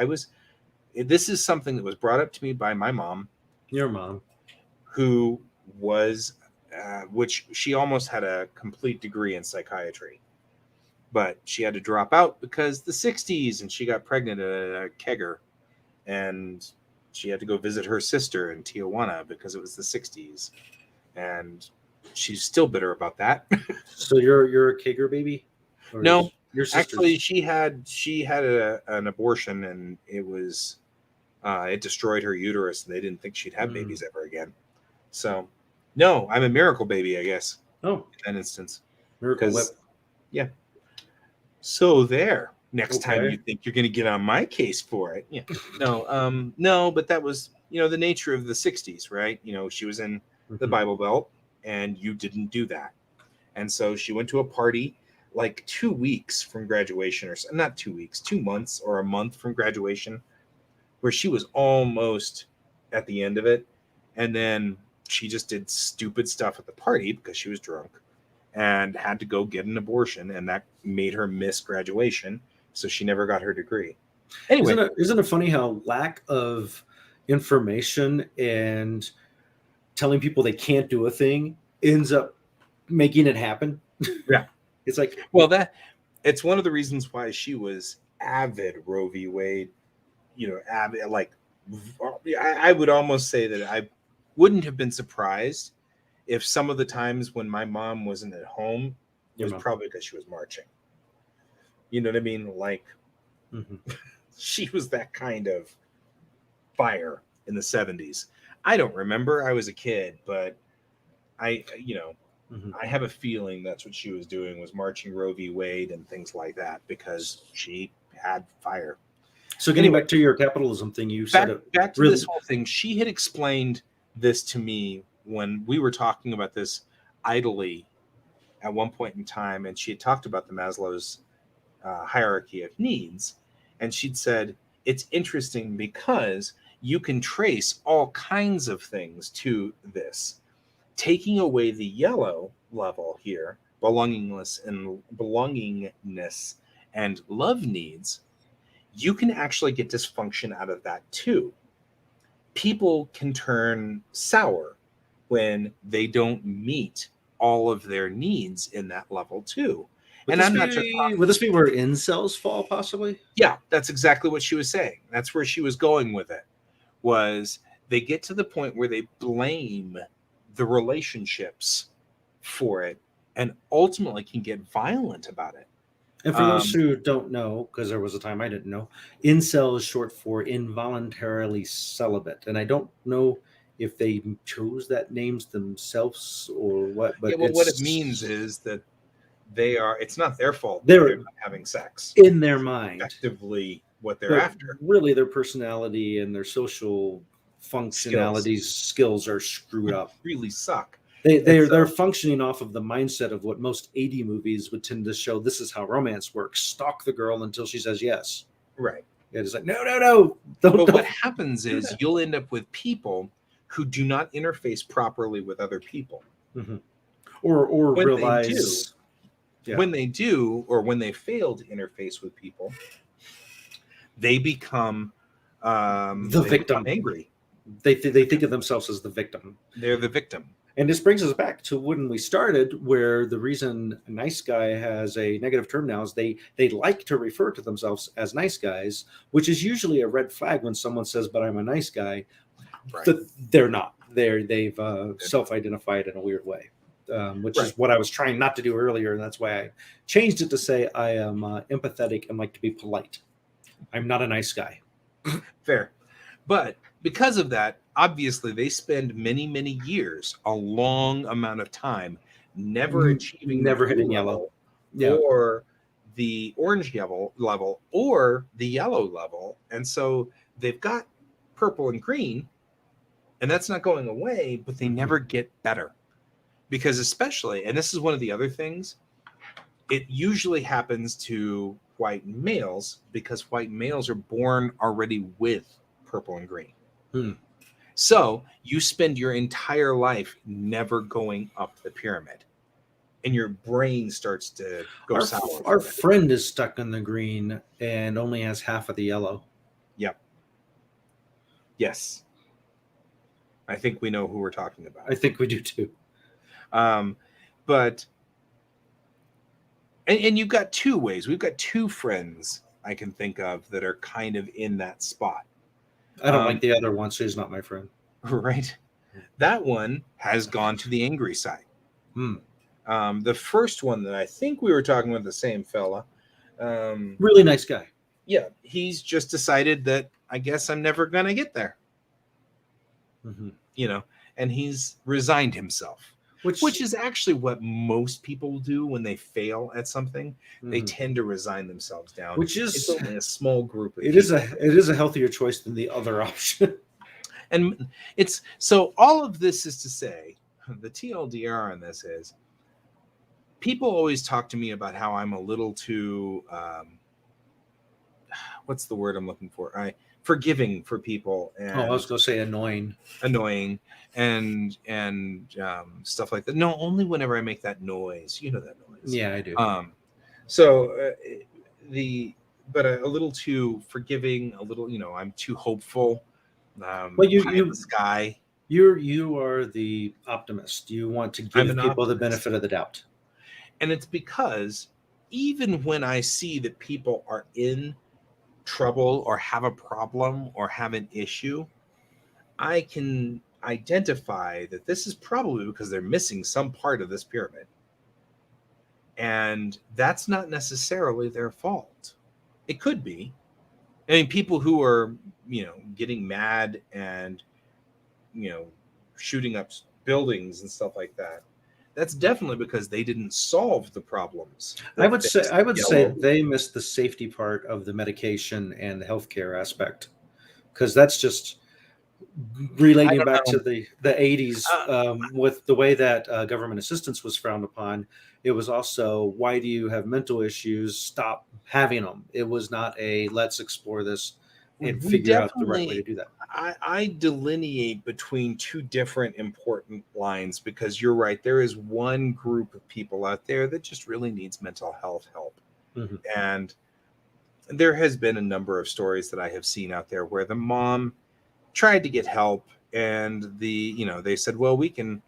Speaker 2: This is something that was brought up to me by my mom.
Speaker 3: Your mom,
Speaker 2: who was which she almost had a complete degree in psychiatry. But she had to drop out because the 60s, and she got pregnant at a kegger, and she had to go visit her sister in Tijuana because it was the 60s, and she's still bitter about that.
Speaker 3: So you're a kegger baby?
Speaker 2: Or no,
Speaker 3: your
Speaker 2: actually she had an abortion, and it was it destroyed her uterus, and they didn't think she'd have babies ever again. So no, I'm a miracle baby, I guess.
Speaker 3: Oh,
Speaker 2: in that instance,
Speaker 3: miracle whip.
Speaker 2: Yeah. So there. Next time you think you're going to get on my case for it. Yeah. No, but that was, the nature of the 60s, right? She was in the Bible Belt, and you didn't do that. And so she went to a party like 2 weeks from graduation, or not 2 weeks, 2 months or a month from graduation, where she was almost at the end of it. And then she just did stupid stuff at the party because she was drunk and had to go get an abortion, and that made her miss graduation, so she never got her degree. Anyway,
Speaker 3: isn't it funny how lack of information and telling people they can't do a thing ends up making it happen?
Speaker 2: Yeah.
Speaker 3: It's like,
Speaker 2: well, it's one of the reasons why she was avid Roe v. Wade, avid, like, I would almost say that I wouldn't have been surprised if some of the times when my mom wasn't at home, it was probably because she was marching. You know what I mean? Like, she was that kind of fire in the 70s. I don't remember. I was a kid, but
Speaker 3: Mhm.
Speaker 2: I have a feeling that's what she was doing, was marching Roe v. Wade and things like that, because she had fire.
Speaker 3: So getting
Speaker 2: Anyway,
Speaker 3: back to your capitalism thing, you said it
Speaker 2: back to
Speaker 3: really.
Speaker 2: this whole thing. She had explained this to me when we were talking about this idly at one point in time, and she had talked about the Maslow's hierarchy of needs, and she'd said it's interesting because you can trace all kinds of things to this. Taking away the yellow level here, belongingness and love needs, you can actually get dysfunction out of that too. People can turn sour when they don't meet all of their needs in that level too. And I'm not just talking.
Speaker 3: Would this be where incels fall, possibly?
Speaker 2: Yeah, that's exactly what she was saying. That's where she was going with it. Was they get to the point where they blame the relationships for it and ultimately can get violent about it.
Speaker 3: And for those who don't know, because there was a time I didn't know, incel is short for involuntarily celibate. And I don't know if they chose that names themselves or what, but
Speaker 2: Yeah, well, what it means is that it's not their fault that they're not having sex.
Speaker 3: In their mind.
Speaker 2: Effectively what they're after.
Speaker 3: Really, their personality and their social functionalities, skills are screwed up.
Speaker 2: Really suck.
Speaker 3: They're functioning off of the mindset of what most 80 movies would tend to show. This is how romance works. Stalk the girl until she says yes.
Speaker 2: Right.
Speaker 3: Yeah, it's like, no.
Speaker 2: But what happens is you'll end up with people who do not interface properly with other people.
Speaker 3: Mm-hmm. Or
Speaker 2: when
Speaker 3: realize...
Speaker 2: When they do, or when they fail to interface with people, they become
Speaker 3: the victim.
Speaker 2: Angry.
Speaker 3: They think of themselves as the victim.
Speaker 2: They're the victim.
Speaker 3: And this brings us back to when we started, where the reason a nice guy has a negative term now is they like to refer to themselves as nice guys, which is usually a red flag when someone says, but I'm a nice guy.
Speaker 2: Right.
Speaker 3: They're not. They've self-identified in a weird way, which is what I was trying not to do earlier. And that's why I changed it to say I am empathetic and like to be polite. I'm not a nice guy.
Speaker 2: Fair. But because of that, obviously they spend many, many years, a long amount of time, never
Speaker 3: hitting yellow,
Speaker 2: or the orange level, or the yellow level. And so they've got purple and green, and that's not going away, but they never get better. Because especially, and this is one of the other things, it usually happens to white males because white males are born already with purple and green. So you spend your entire life never going up the pyramid, and your brain starts to go sour.
Speaker 3: Our friend is stuck in the green and only has half of the yellow.
Speaker 2: Yep. Yes. I think we know who we're talking about.
Speaker 3: I think we do too.
Speaker 2: But and you've got two ways. We've got two friends I can think of that are kind of in that spot.
Speaker 3: I don't like the other one, so he's not my friend.
Speaker 2: Right. That one has gone to the angry side. The first one that I think we were talking with the same fella.
Speaker 3: Really nice guy.
Speaker 2: Yeah. He's just decided that I guess I'm never going to get there. You know, and he's resigned himself. Which is actually what most people do when they fail at something. They tend to resign themselves down.
Speaker 3: Which is
Speaker 2: it's only a small group.
Speaker 3: It is a healthier choice than the other option.
Speaker 2: And it's so all of this is to say, the TLDR on this is people always talk to me about how I'm a little too what's the word I'm looking for? Forgiving for people. And
Speaker 3: I was going to say annoying
Speaker 2: and stuff like that. No, only whenever I make that noise. You know that noise.
Speaker 3: Yeah, I do.
Speaker 2: But a little too forgiving, a little, I'm too hopeful.
Speaker 3: Well, you
Speaker 2: this guy.
Speaker 3: You are the optimist. You want to give people the benefit of the doubt.
Speaker 2: And it's because even when I see that people are in trouble or have a problem or have an issue, I can identify that this is probably because they're missing some part of this pyramid. And that's not necessarily their fault. It could be. I mean, people who are, getting mad and, shooting up buildings and stuff like that, that's definitely because they didn't solve the problems.
Speaker 3: I
Speaker 2: that
Speaker 3: would say
Speaker 2: fixed
Speaker 3: I would say
Speaker 2: yellow.
Speaker 3: they missed the safety part of the medication and the healthcare aspect, because that's just
Speaker 2: I
Speaker 3: relating
Speaker 2: don't
Speaker 3: back
Speaker 2: know.
Speaker 3: to the 80s, with the way that government assistance was frowned upon. It was also, why do you have mental issues? Stop having them. It was not a let's explore this and
Speaker 2: We
Speaker 3: figure out the right way to
Speaker 2: definitely,
Speaker 3: do that.
Speaker 2: I delineate between two different important lines because you're right. There is one group of people out there that just really needs mental health help.
Speaker 3: Mhm.
Speaker 2: And there has been a number of stories that I have seen out there where the mom tried to get help and they said, well, we can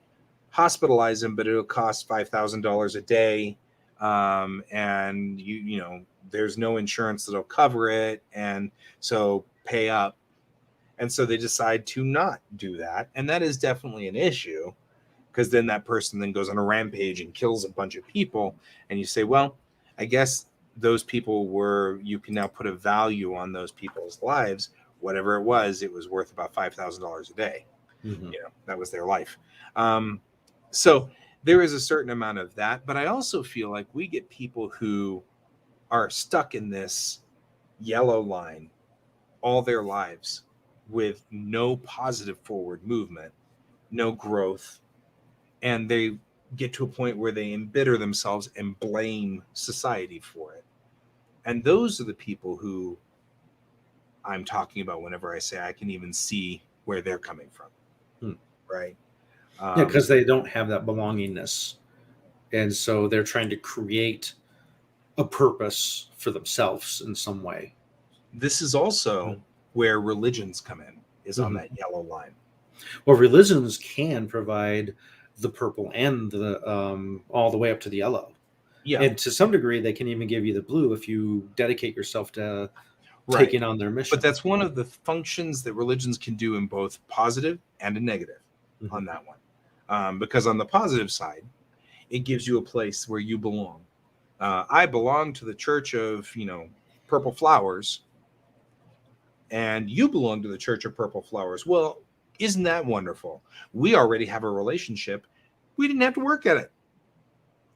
Speaker 2: hospitalize him, but it'll cost $5,000 a day. And there's no insurance that'll cover it. And so pay up. And so they decide to not do that. And that is definitely an issue because then that person then goes on a rampage and kills a bunch of people. And you say, well, I guess those people you can now put a value on those people's lives. Whatever it was worth about $5,000 a day.
Speaker 3: Mhm.
Speaker 2: That was their life. So there is a certain amount of that. But I also feel like we get people who are stuck in this yellow line all their lives with no positive forward movement, no growth, and they get to a point where they embitter themselves and blame society for it. And those are the people who I'm talking about whenever I say I can even see where they're coming from,
Speaker 3: Hmm.
Speaker 2: right?
Speaker 3: Yeah,
Speaker 2: Um,
Speaker 3: because they don't have that belongingness, and so they're trying to create a purpose for themselves in some way.
Speaker 2: this is also where religions come in, is on
Speaker 3: Mhm.
Speaker 2: that yellow line.
Speaker 3: Well, religions can provide the purple and the all the way up to the yellow,
Speaker 2: Yeah,
Speaker 3: and to some degree, they can even give you the blue if you dedicate yourself to
Speaker 2: right.
Speaker 3: taking on their
Speaker 2: But
Speaker 3: mission.
Speaker 2: that's one of the functions that religions can do in both positive and a negative
Speaker 3: Mhm.
Speaker 2: on that one. Because on the positive side, it gives you a place where you belong. I belong to the Church of, Purple Flowers, and you belong to the Church of Purple Flowers. Well, isn't that wonderful? We already have a relationship. We didn't have to work at it.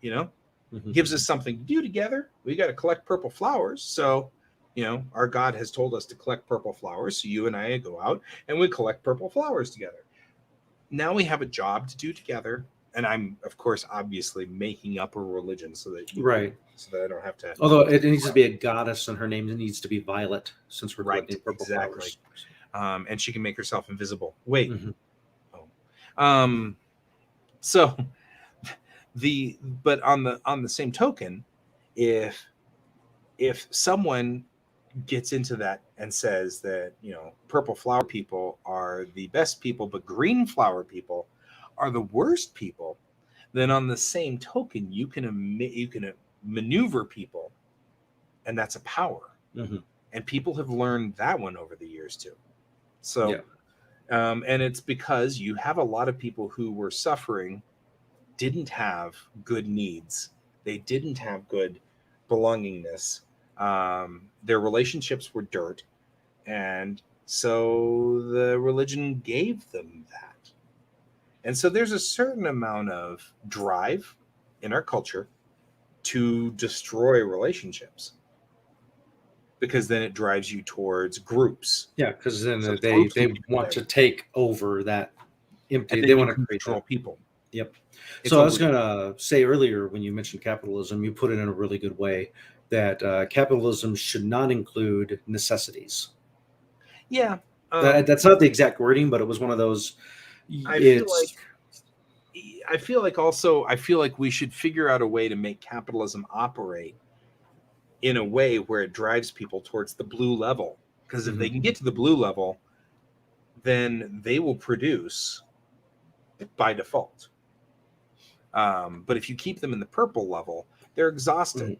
Speaker 2: You know,
Speaker 3: Mhm.
Speaker 2: gives us something to do together. We got to collect purple flowers. So, our God has told us to collect purple flowers. So you and I go out and we collect purple flowers together. Now we have a job to do together. And I'm, of course, obviously making up a religion
Speaker 3: Right.
Speaker 2: so that I don't have to.
Speaker 3: Although it needs to be a goddess, and her name needs to be Violet, since we're
Speaker 2: Right,
Speaker 3: collecting purple
Speaker 2: exactly.
Speaker 3: flowers.
Speaker 2: And she can make herself invisible. Wait.
Speaker 3: Mhm.
Speaker 2: Oh. So but on the same token, if someone gets into that and says that purple flower people are the best people but green flower people are the worst people, then on the same token you can maneuver people, and that's a power,
Speaker 3: Mhm.
Speaker 2: and people have learned that one over the years too. So
Speaker 3: Yeah.
Speaker 2: and it's because you have a lot of people who were suffering, didn't have good needs. They didn't have good belongingness. Their relationships were dirt. And so the religion gave them that. And so there's a certain amount of drive in our culture to destroy relationships because then it drives you towards groups.
Speaker 3: Yeah, because then
Speaker 2: So the
Speaker 3: they
Speaker 2: groups
Speaker 3: they
Speaker 2: lead the
Speaker 3: want
Speaker 2: way,
Speaker 3: to take over that
Speaker 2: and
Speaker 3: empty. They
Speaker 2: then you
Speaker 3: want to
Speaker 2: can
Speaker 3: create
Speaker 2: control
Speaker 3: that.
Speaker 2: people.
Speaker 3: Yep.
Speaker 2: It's
Speaker 3: So I was
Speaker 2: over.
Speaker 3: gonna say earlier, when you mentioned capitalism, you put it in a really good way, that capitalism should not include necessities.
Speaker 2: Yeah.
Speaker 3: That's not the exact wording, but it was one of those.
Speaker 2: I feel like
Speaker 3: It's
Speaker 2: I feel like we should figure out a way to make capitalism operate in a way where it drives people towards the blue level. Because if they
Speaker 3: Mhm.
Speaker 2: can get to the blue level, then they will produce by default. But if you keep them in the purple level, they're exhausted.
Speaker 3: Mhm.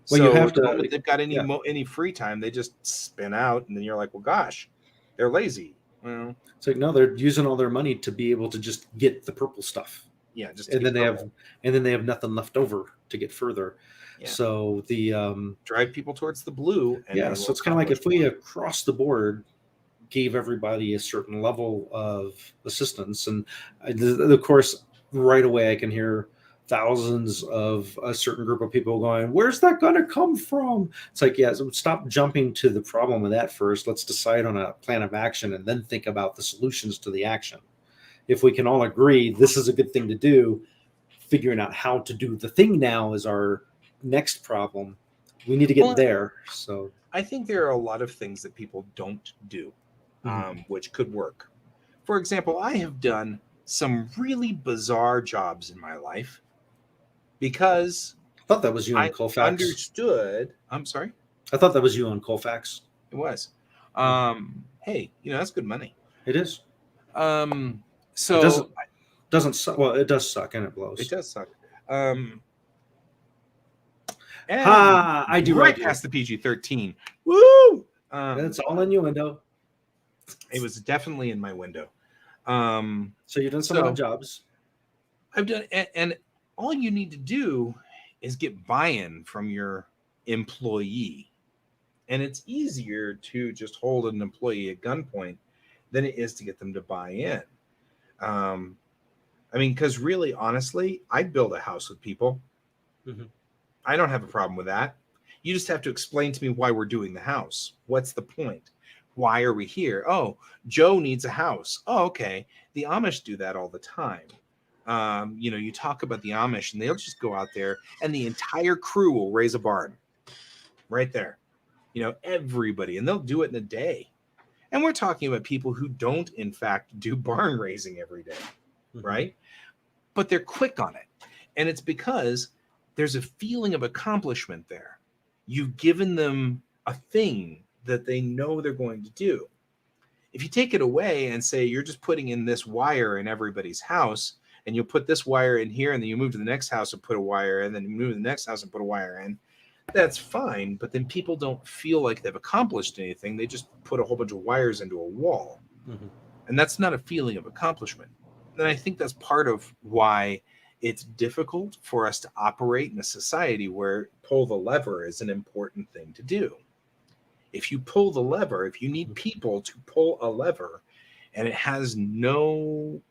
Speaker 3: Well, you
Speaker 2: So
Speaker 3: have
Speaker 2: the
Speaker 3: to.
Speaker 2: moment they've got
Speaker 3: Yeah.
Speaker 2: any free time, they just spin out, and then you're like, well, gosh, they're lazy. Well,
Speaker 3: It's like, no, they're using all their money to be able to just get the purple stuff,
Speaker 2: yeah, just to
Speaker 3: and
Speaker 2: get
Speaker 3: then
Speaker 2: purple.
Speaker 3: they have nothing left over to get further.
Speaker 2: Yeah,
Speaker 3: So the
Speaker 2: drive people towards the blue, and
Speaker 3: yeah,
Speaker 2: they
Speaker 3: so
Speaker 2: will
Speaker 3: it's kind of like
Speaker 2: accomplish
Speaker 3: if we
Speaker 2: more.
Speaker 3: across the board gave everybody a certain level of assistance, and of course, right away I can hear thousands of a certain group of people going, where's that going to come from? It's like, yeah, so stop jumping to the problem of that first. Let's decide on a plan of action and then think about the solutions to the action. If we can all agree this is a good thing to do, figuring out how to do the thing now is our next problem. We need to get there. So
Speaker 2: I think there are a lot of things that people don't do, which could work. For example, I have done some really bizarre jobs in my life because
Speaker 3: I thought that was you on
Speaker 2: I
Speaker 3: Colfax.
Speaker 2: understood. I'm sorry.
Speaker 3: I thought that was you on Colfax.
Speaker 2: It was. Hey, that's good money.
Speaker 3: It is.
Speaker 2: So
Speaker 3: it doesn't suck. Well, it does suck and it blows.
Speaker 2: It does suck.
Speaker 3: I do
Speaker 2: right past the PG-13. Woo!
Speaker 3: It's all in your window.
Speaker 2: It was definitely in my window.
Speaker 3: So you've done some odd jobs.
Speaker 2: I've done, and all you need to do is get buy-in from your employee. And it's easier to just hold an employee at gunpoint than it is to get them to buy in. Because really, honestly, I'd build a house with people. Mm-hmm. I don't have a problem with that. You just have to explain to me why we're doing the house. What's the point? Why are we here? Oh, Joe needs a house. Oh, okay. The Amish do that all the time. You talk about the Amish and they'll just go out there and the entire crew will raise a barn right there. Everybody, and they'll do it in a day. And we're talking about people who don't, in fact, do barn raising every day, right? But they're quick on it. And it's because there's a feeling of accomplishment there. You've given them a thing that they know they're going to do. If you take it away and say you're just putting in this wire in everybody's house, and you'll put this wire in here, and then you move to the next house and put a wire, and then you move to the next house and put a wire in, that's fine. But then people don't feel like they've accomplished anything. They just put a whole bunch of wires into a wall. Mm-hmm. And that's not a feeling of accomplishment. And I think that's part of why it's difficult for us to operate in a society where pull the lever is an important thing to do. If you pull the lever, if you need people to pull a lever and it has no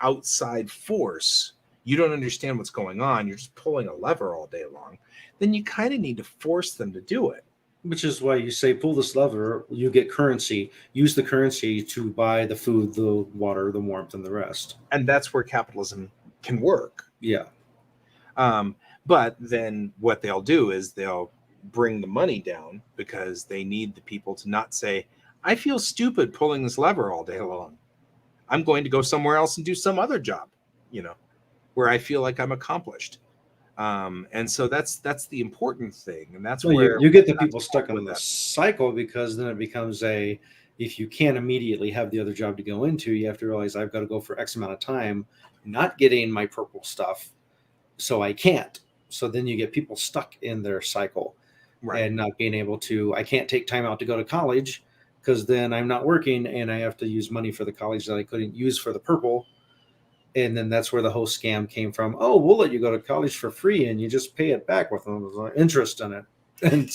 Speaker 2: outside force, you don't understand what's going on, you're just pulling a lever all day long, then you kind of need to force them to do it.
Speaker 3: Which is why you say, pull this lever, you get currency, use the currency to buy the food, the water, the warmth, and the rest.
Speaker 2: And that's where capitalism can work.
Speaker 3: Yeah.
Speaker 2: But then what they'll do is they'll bring the money down because they need the people to not say, I feel stupid pulling this lever all day long. I'm going to go somewhere else and do some other job, where I feel like I'm accomplished. And so that's the important thing. And that's where
Speaker 3: you get the people stuck in the cycle, because then it becomes if you can't immediately have the other job to go into, you have to realize I've got to go for X amount of time, not getting my purple stuff. So I can't. So then you get people stuck in their cycle, right, and not being able to, I can't take time out to go to college because then I'm not working and I have to use money for the college that I couldn't use for the purple. And then that's where the whole scam came from. Oh, we'll let you go to college for free and you just pay it back with interest in it. And,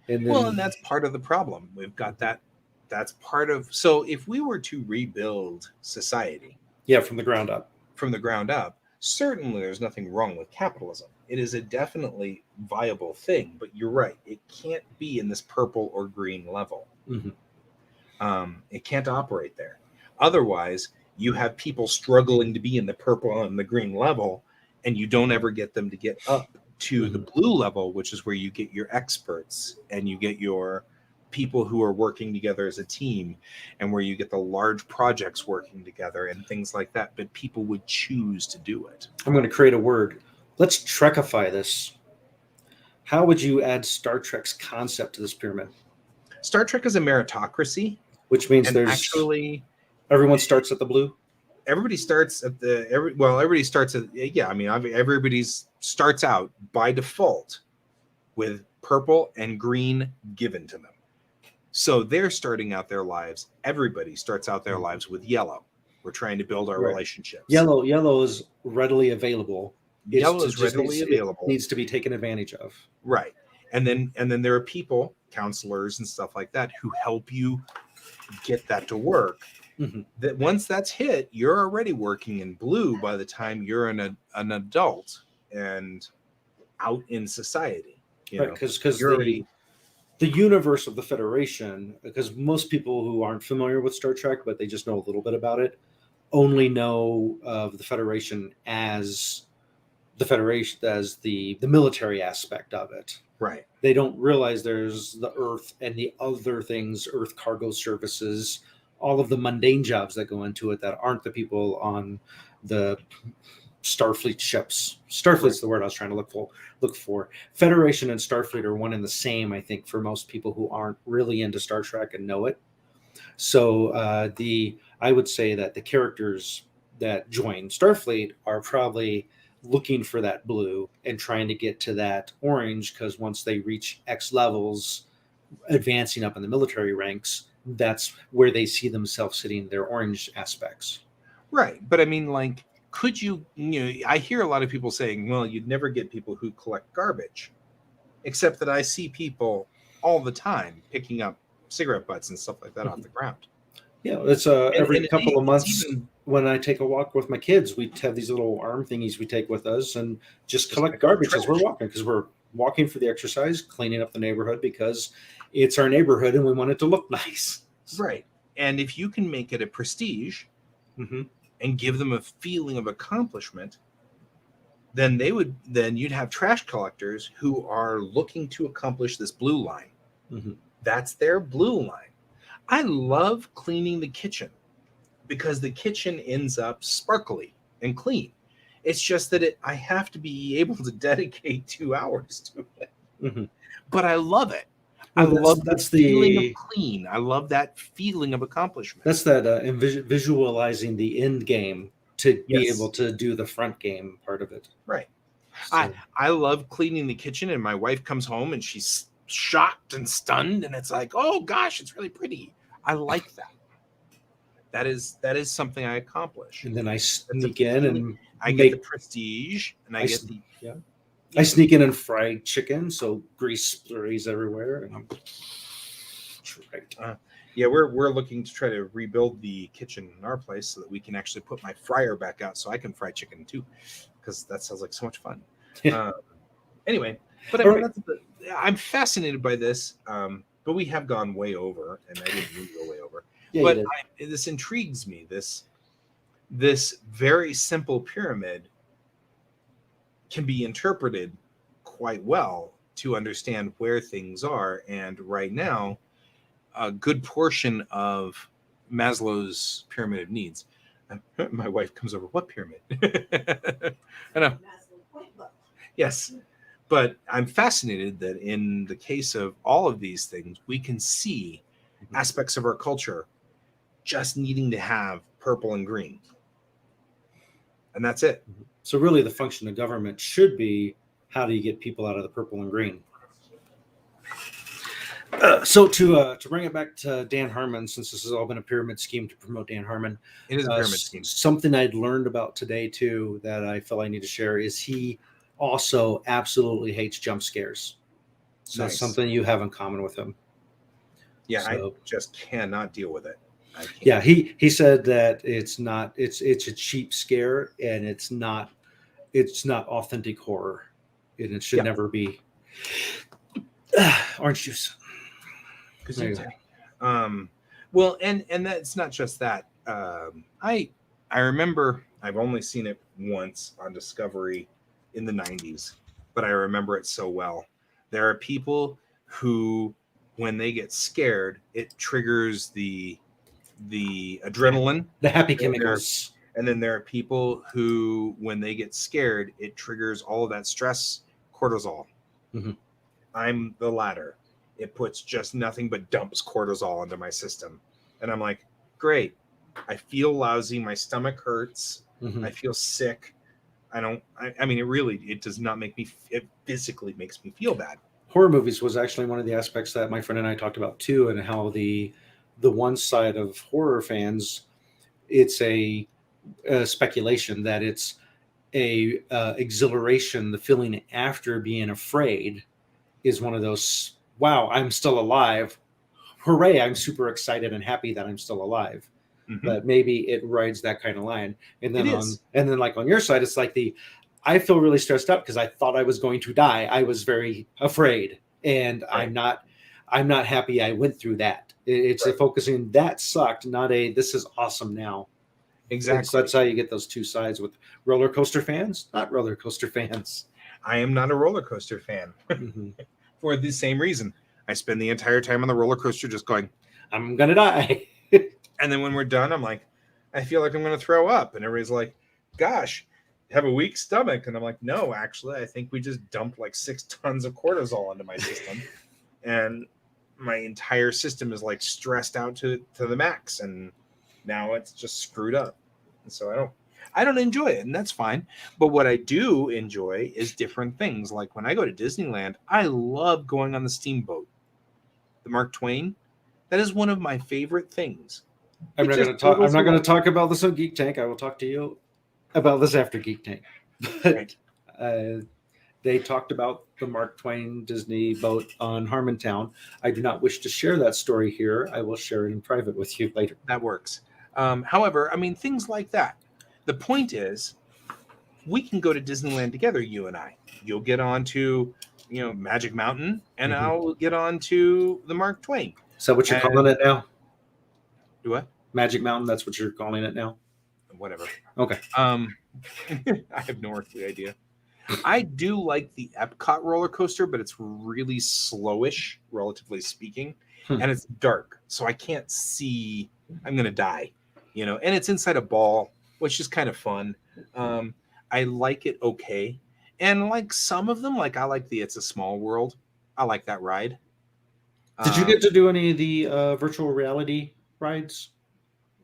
Speaker 2: and that's part of the problem. We've got that. That's part of, so if we were to rebuild society.
Speaker 3: Yeah, from the ground up,
Speaker 2: certainly there's nothing wrong with capitalism. It is a definitely viable thing, but you're right. It can't be in this purple or green level. Mm-hmm. It can't operate there. Otherwise, you have people struggling to be in the purple and the green level, and you don't ever get them to get up to mm-hmm. the blue level, which is where you get your experts and you get your people who are working together as a team, and where you get the large projects working together and things like that. But people would choose to do it.
Speaker 3: I'm going to create a word. Let's Trekify this. How would you add Star Trek's concept to this pyramid?
Speaker 2: Star Trek is a meritocracy,
Speaker 3: which means there's
Speaker 2: actually
Speaker 3: everyone starts at the blue.
Speaker 2: Everybody starts at everybody starts at, everybody starts out by default with purple and green given to them. So they're starting out their lives. Everybody starts out their lives with yellow. We're trying to build our relationships.
Speaker 3: Yellow is readily available.
Speaker 2: Yellow is readily available.
Speaker 3: It needs to be taken advantage of.
Speaker 2: Right. And then there are people, counselors and stuff like that, who help you get that to work.
Speaker 3: Mhm.
Speaker 2: That once that's hit, you're already working in blue by the time you're an adult and out in society. You
Speaker 3: Right,
Speaker 2: know,
Speaker 3: because
Speaker 2: you're already
Speaker 3: the universe of the Federation, because most people who aren't familiar with Star Trek, but they just know a little bit about it, only know of the Federation as the military aspect of it.
Speaker 2: right.
Speaker 3: They don't realize there's the Earth and the other things, Earth cargo services, all of the mundane jobs that go into it that aren't the people on the Starfleet ships. Starfleet's
Speaker 2: Right.
Speaker 3: the word I was trying to look for. Federation and Starfleet are one and the same, I think, for most people who aren't really into Star Trek and know it. So I would say that the characters that join Starfleet are probably looking for that blue and trying to get to that orange, because once they reach X levels, advancing up in the military ranks, that's where they see themselves sitting their orange aspects.
Speaker 2: Right. But I mean, like, could I hear a lot of people saying, well, you'd never get people who collect garbage, except that I see people all the time picking up cigarette butts and stuff like that off the ground.
Speaker 3: Yeah, it's every couple of
Speaker 2: It's
Speaker 3: months
Speaker 2: even
Speaker 3: when I take a walk with my kids, we have these little arm thingies we take with us and just
Speaker 2: just
Speaker 3: collect
Speaker 2: pick up
Speaker 3: garbage as we're
Speaker 2: trash.
Speaker 3: walking, because we're walking for the exercise, cleaning up the neighborhood because it's our neighborhood and we want it to look nice.
Speaker 2: Right. And if you can make it a prestige
Speaker 3: Mm-hmm.
Speaker 2: and give them a feeling of accomplishment, then you'd have trash collectors who are looking to accomplish this blue line.
Speaker 3: Mm-hmm.
Speaker 2: That's their blue line. I love cleaning the kitchen because the kitchen ends up sparkly and clean. It's just that I have to be able to dedicate 2 hours to it.
Speaker 3: Mm-hmm.
Speaker 2: But I love it. I
Speaker 3: Well,
Speaker 2: love
Speaker 3: that's
Speaker 2: the feeling of
Speaker 3: the
Speaker 2: clean. I love that feeling of accomplishment.
Speaker 3: that's that visualizing the end game to be able
Speaker 2: Yes.
Speaker 3: to do the front game part of it.
Speaker 2: Right.
Speaker 3: So,
Speaker 2: I love cleaning the kitchen, and my wife comes home and she's shocked and stunned, and it's like, oh gosh, it's really pretty. I like that. That is something I accomplish.
Speaker 3: and then I
Speaker 2: That's a
Speaker 3: sneak in
Speaker 2: feeling.
Speaker 3: and
Speaker 2: I get the
Speaker 3: make
Speaker 2: prestige, and
Speaker 3: I
Speaker 2: I get
Speaker 3: s-
Speaker 2: the
Speaker 3: yeah.
Speaker 2: yeah.
Speaker 3: I sneak in and fry chicken, so grease sprays everywhere, and I'm right.
Speaker 2: Yeah, we're looking to try to rebuild the kitchen in our place so that we can actually put my fryer back out so I can fry chicken too, because that sounds like so much fun.
Speaker 3: Yeah.
Speaker 2: Anyway, but I
Speaker 3: All
Speaker 2: mean,
Speaker 3: right.
Speaker 2: I'm fascinated by this, but we have gone way over, and I didn't mean to go way over.
Speaker 3: Yeah,
Speaker 2: But
Speaker 3: you
Speaker 2: this intrigues me. This very simple pyramid can be interpreted quite well to understand where things are. And right now, a good portion of Maslow's pyramid of needs. My wife comes over. What pyramid? I know. Yes. But I'm fascinated that in the case of all of these things, we can see aspects of our culture just needing to have purple and green. And that's it.
Speaker 3: So really, the function of government should be, how do you get people out of the purple and green? So to bring it back to Dan Harmon, since this has all been a pyramid scheme to promote Dan Harmon,
Speaker 2: It is a pyramid scheme.
Speaker 3: something I'd learned about today too that I feel I need to share is he also absolutely hates jump scares. So
Speaker 2: Nice.
Speaker 3: something you have in common with him.
Speaker 2: Yeah,
Speaker 3: So-
Speaker 2: I just cannot deal with it. I can't.
Speaker 3: Yeah, he said that it's a cheap scare, and it's not authentic horror, and it should
Speaker 2: Yeah.
Speaker 3: never be. Orange juice. There you go.
Speaker 2: Well, and that's not just that. I remember I've only seen it once on Discovery in the 90s, but I remember it so well. There are people who, when they get scared, it triggers the adrenaline,
Speaker 3: The happy
Speaker 2: And there-
Speaker 3: chemicals.
Speaker 2: and then there are people who, when they get scared, it triggers all of that stress cortisol.
Speaker 3: Mhm.
Speaker 2: I'm the latter. It puts just nothing but dumps cortisol into my system. And I'm like, great. I feel lousy. My stomach hurts.
Speaker 3: Mhm.
Speaker 2: I feel sick. I mean, it does not make me, it physically makes me feel bad.
Speaker 3: Horror movies was actually one of the aspects that my friend and I talked about too, and how the one side of horror fans, it's a speculation that it's a exhilaration, the feeling after being afraid is one of those, wow, I'm still alive, hooray, I'm super excited and happy that I'm still alive.
Speaker 2: Mhm.
Speaker 3: but maybe it rides that kind of line. And then
Speaker 2: It is.
Speaker 3: like on your side, it's like I feel really stressed out because I thought I was going to die. I was very afraid, and
Speaker 2: Right.
Speaker 3: I'm not happy I went through that. It's
Speaker 2: Right.
Speaker 3: a focusing that sucked, not a this is awesome now.
Speaker 2: Exactly.
Speaker 3: That's how you get those two sides with roller coaster fans, not roller coaster fans.
Speaker 2: I am not a roller coaster fan
Speaker 3: Mhm.
Speaker 2: for the same reason. I spend the entire time on the roller coaster just going,
Speaker 3: I'm gonna die.
Speaker 2: and then when we're done, I'm like, I feel like I'm going to throw up. And everybody's like, gosh, you have a weak stomach. And I'm like, no, actually, I think we just dumped like 6 tons of cortisol into my system. And my entire system is like stressed out to the max. And now it's just screwed up. And so I don't enjoy it. And that's fine. But what I do enjoy is different things. Like when I go to Disneyland, I love going on the steamboat, the Mark Twain. That is one of my favorite things.
Speaker 3: I'm
Speaker 2: It
Speaker 3: not
Speaker 2: just
Speaker 3: going to talk. I'm
Speaker 2: totals
Speaker 3: not going
Speaker 2: along.
Speaker 3: to talk about this on Geek Tank. I will talk to you about this after Geek Tank. But
Speaker 2: Right.
Speaker 3: they talked about the Mark Twain Disney boat on Harmontown. I do not wish to share that story here. I will share it in private with you later.
Speaker 2: That works. However, I mean, things like that. The point is, we can go to Disneyland together, you and I. You'll get on to, Magic Mountain, and
Speaker 3: Mhm.
Speaker 2: I'll get on to the Mark Twain.
Speaker 3: Is that what you're
Speaker 2: And-
Speaker 3: calling it now?
Speaker 2: Do what?
Speaker 3: Magic Mountain. That's what you're calling it now.
Speaker 2: Whatever.
Speaker 3: Okay.
Speaker 2: I have no earthly idea. I do like the Epcot roller coaster, but it's really slowish, relatively speaking, and it's dark, so I can't see. I'm gonna die, and it's inside a ball, which is kind of fun. I like it okay, and like some of them, like I like the It's a Small World. I like that ride.
Speaker 3: Did you get to do any of the virtual reality rides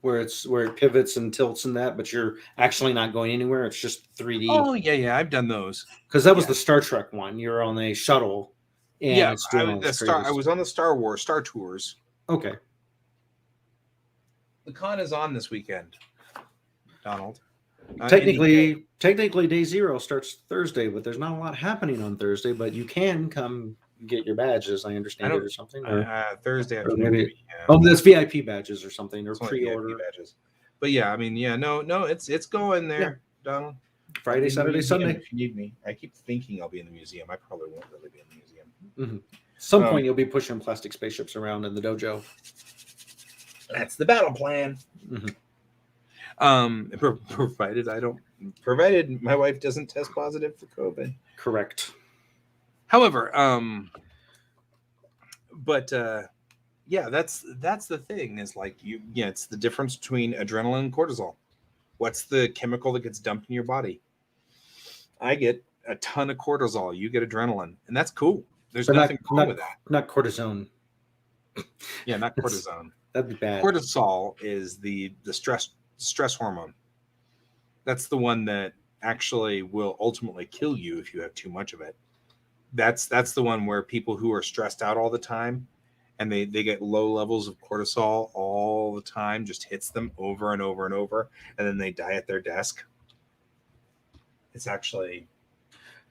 Speaker 3: where it pivots and tilts and that, but you're actually not going anywhere? It's just 3D.
Speaker 2: Oh yeah, I've done those.
Speaker 3: Because that was the Star Trek one. You're on a shuttle, and it's doing all this crazy
Speaker 2: I was on the Star Wars Star Tours.
Speaker 3: Okay.
Speaker 2: The con is on this weekend, Donald.
Speaker 3: Technically, day 0 starts Thursday, but there's not a lot happening on Thursday. But you can come get your badges, I understand it, or something.
Speaker 2: Thursday
Speaker 3: or
Speaker 2: afternoon.
Speaker 3: maybe, that's VIP badges or something, or
Speaker 2: It's only
Speaker 3: pre-order
Speaker 2: VIP badges. But yeah, I mean, no, it's going there, Donald.
Speaker 3: Friday, Saturday, Sunday.
Speaker 2: If you need me, I keep thinking I'll be in the museum. I probably won't really be in the museum.
Speaker 3: Mm-hmm. Some point you'll be pushing plastic spaceships around in the dojo.
Speaker 2: That's the battle plan.
Speaker 3: Mm-hmm.
Speaker 2: Provided my wife doesn't test positive for COVID.
Speaker 3: Correct.
Speaker 2: However, yeah, that's the thing is like it's the difference between adrenaline and cortisol. What's the chemical that gets dumped in your body? I get a ton of cortisol. You get adrenaline, and that's cool. There's nothing wrong with that.
Speaker 3: Not cortisone.
Speaker 2: Yeah, not cortisone.
Speaker 3: That'd be bad.
Speaker 2: Cortisol is the stress hormone. That's the one that actually will ultimately kill you if you have too much of it. That's the one where people who are stressed out all the time and they get low levels of cortisol all the time, just hits them over and over and over, and then they die at their desk. It's actually...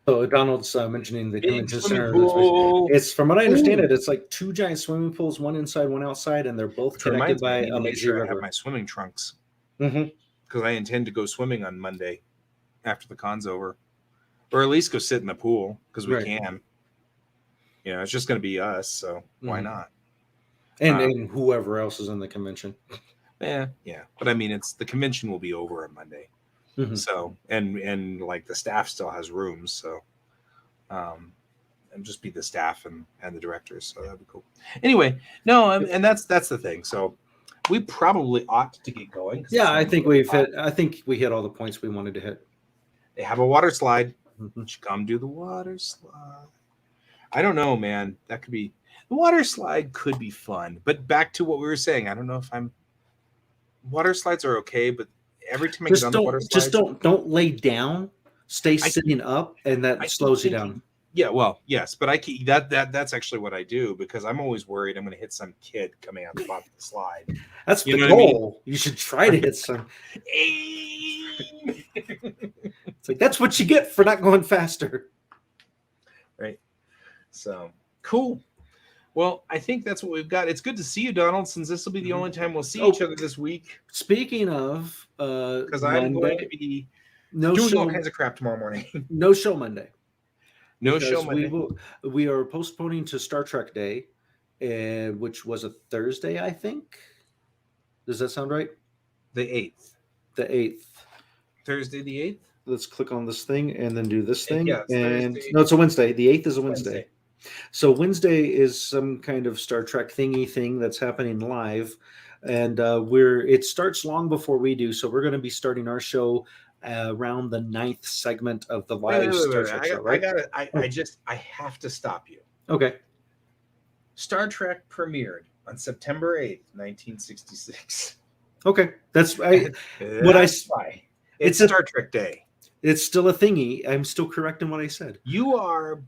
Speaker 3: So Donald's mentioning the convention center.
Speaker 2: Pool.
Speaker 3: It's, from what I understand, it's like 2 giant swimming pools, one inside, one outside, and they're both connected by a lazy river.
Speaker 2: I have my swimming trunks
Speaker 3: because
Speaker 2: I intend to go swimming on Monday after the con's over, or at least go sit in the pool because we can. It's just going to be us, so why not?
Speaker 3: And whoever else is in the convention.
Speaker 2: Yeah. But I mean, the convention will be over on Monday. So, and like the staff still has rooms, so and just be the staff and the directors, so that'd be cool. Anyway, no, and that's the thing. So we probably ought to get going.
Speaker 3: Yeah, I think we hit all the points we wanted to hit.
Speaker 2: They have a water slide. Come do the water slide. I don't know, man. That could be... The water slide could be fun, but back to what we were saying, I don't know if water slides are okay, but every time I get on the water slides,
Speaker 3: just don't lay down. Stay sitting up, and that slows you down.
Speaker 2: Yeah, well, yes, but that's actually what I do because I'm always worried I'm going to hit some kid coming out the bottom of the slide.
Speaker 3: That's the goal. You should try to hit some. It's like that's what you get for not going faster.
Speaker 2: Right. So cool. Well, I think that's what we've got. It's good to see you, Donald, since this will be the only time we'll see
Speaker 3: Oh.
Speaker 2: each other this week.
Speaker 3: Speaking of
Speaker 2: Because I'm going to be
Speaker 3: no
Speaker 2: doing
Speaker 3: show,
Speaker 2: all kinds of crap tomorrow morning.
Speaker 3: no show Monday.
Speaker 2: No show Monday.
Speaker 3: We are postponing to Star Trek Day, which was a Thursday, I think. Does that sound right?
Speaker 2: The 8th.
Speaker 3: The 8th.
Speaker 2: Thursday the 8th?
Speaker 3: Let's click on this thing and then do this thing.
Speaker 2: Yeah, it's
Speaker 3: and
Speaker 2: Thursday.
Speaker 3: no, it's a Wednesday. The 8th is a Wednesday. So Wednesday is some kind of Star Trek thingy thing that's happening live. And it starts long before we do. So we're going to be starting our show around the 9th segment of the live Star Trek show, right?
Speaker 2: I have to stop you.
Speaker 3: Okay.
Speaker 2: Star Trek premiered on September 8th, 1966.
Speaker 3: Okay. That's why.
Speaker 2: It's Star Trek Day.
Speaker 3: It's still a thingy. I'm still correct in what I said.
Speaker 2: You are,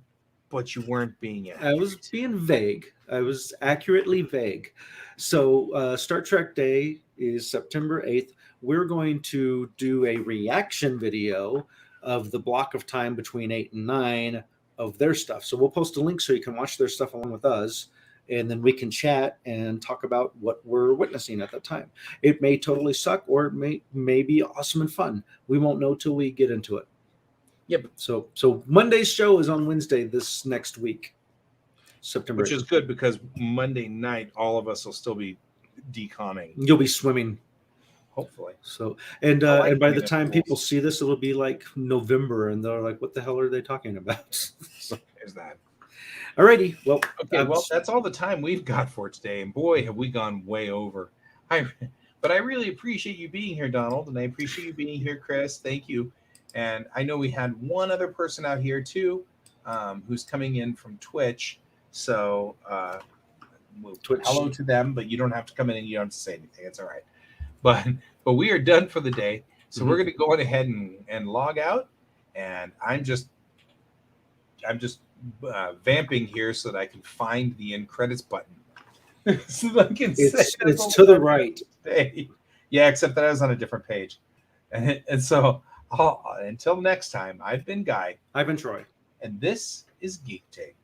Speaker 2: but you weren't being accurate.
Speaker 3: I was being vague. I was accurately vague. So Star Trek Day is September 8th. We're going to do a reaction video of the block of time between 8 and 9 of their stuff. So we'll post a link so you can watch their stuff along with us. And then we can chat and talk about what we're witnessing at that time. It may totally suck or it may be awesome and fun. We won't know till we get into it.
Speaker 2: Yep.
Speaker 3: So Monday's show is on Wednesday this next week, September.
Speaker 2: Which is good because Monday night, all of us will still be deconning.
Speaker 3: You'll be swimming.
Speaker 2: Hopefully.
Speaker 3: So and by the time people see this, it'll be like November, and they're like, "What the hell are they talking about?" So,
Speaker 2: there's that.
Speaker 3: Alrighty. Well,
Speaker 2: okay. Well, that's all the time we've got for today, and boy, have we gone way over. But I really appreciate you being here, Donald, and I appreciate you being here, Chris. Thank you. And I know we had one other person out here too, who's coming in from Twitch. So hello to them, but you don't have to come in and you don't have to say anything. It's all right. But we are done for the day. So we're going to go on ahead and log out. And I'm just vamping here so that I can find the end credits button. So that I can
Speaker 3: it's to the right.
Speaker 2: Yeah, except that I was on a different page. And so until next time, I've been Guy.
Speaker 3: I've been Troy.
Speaker 2: And this is Geek Tank.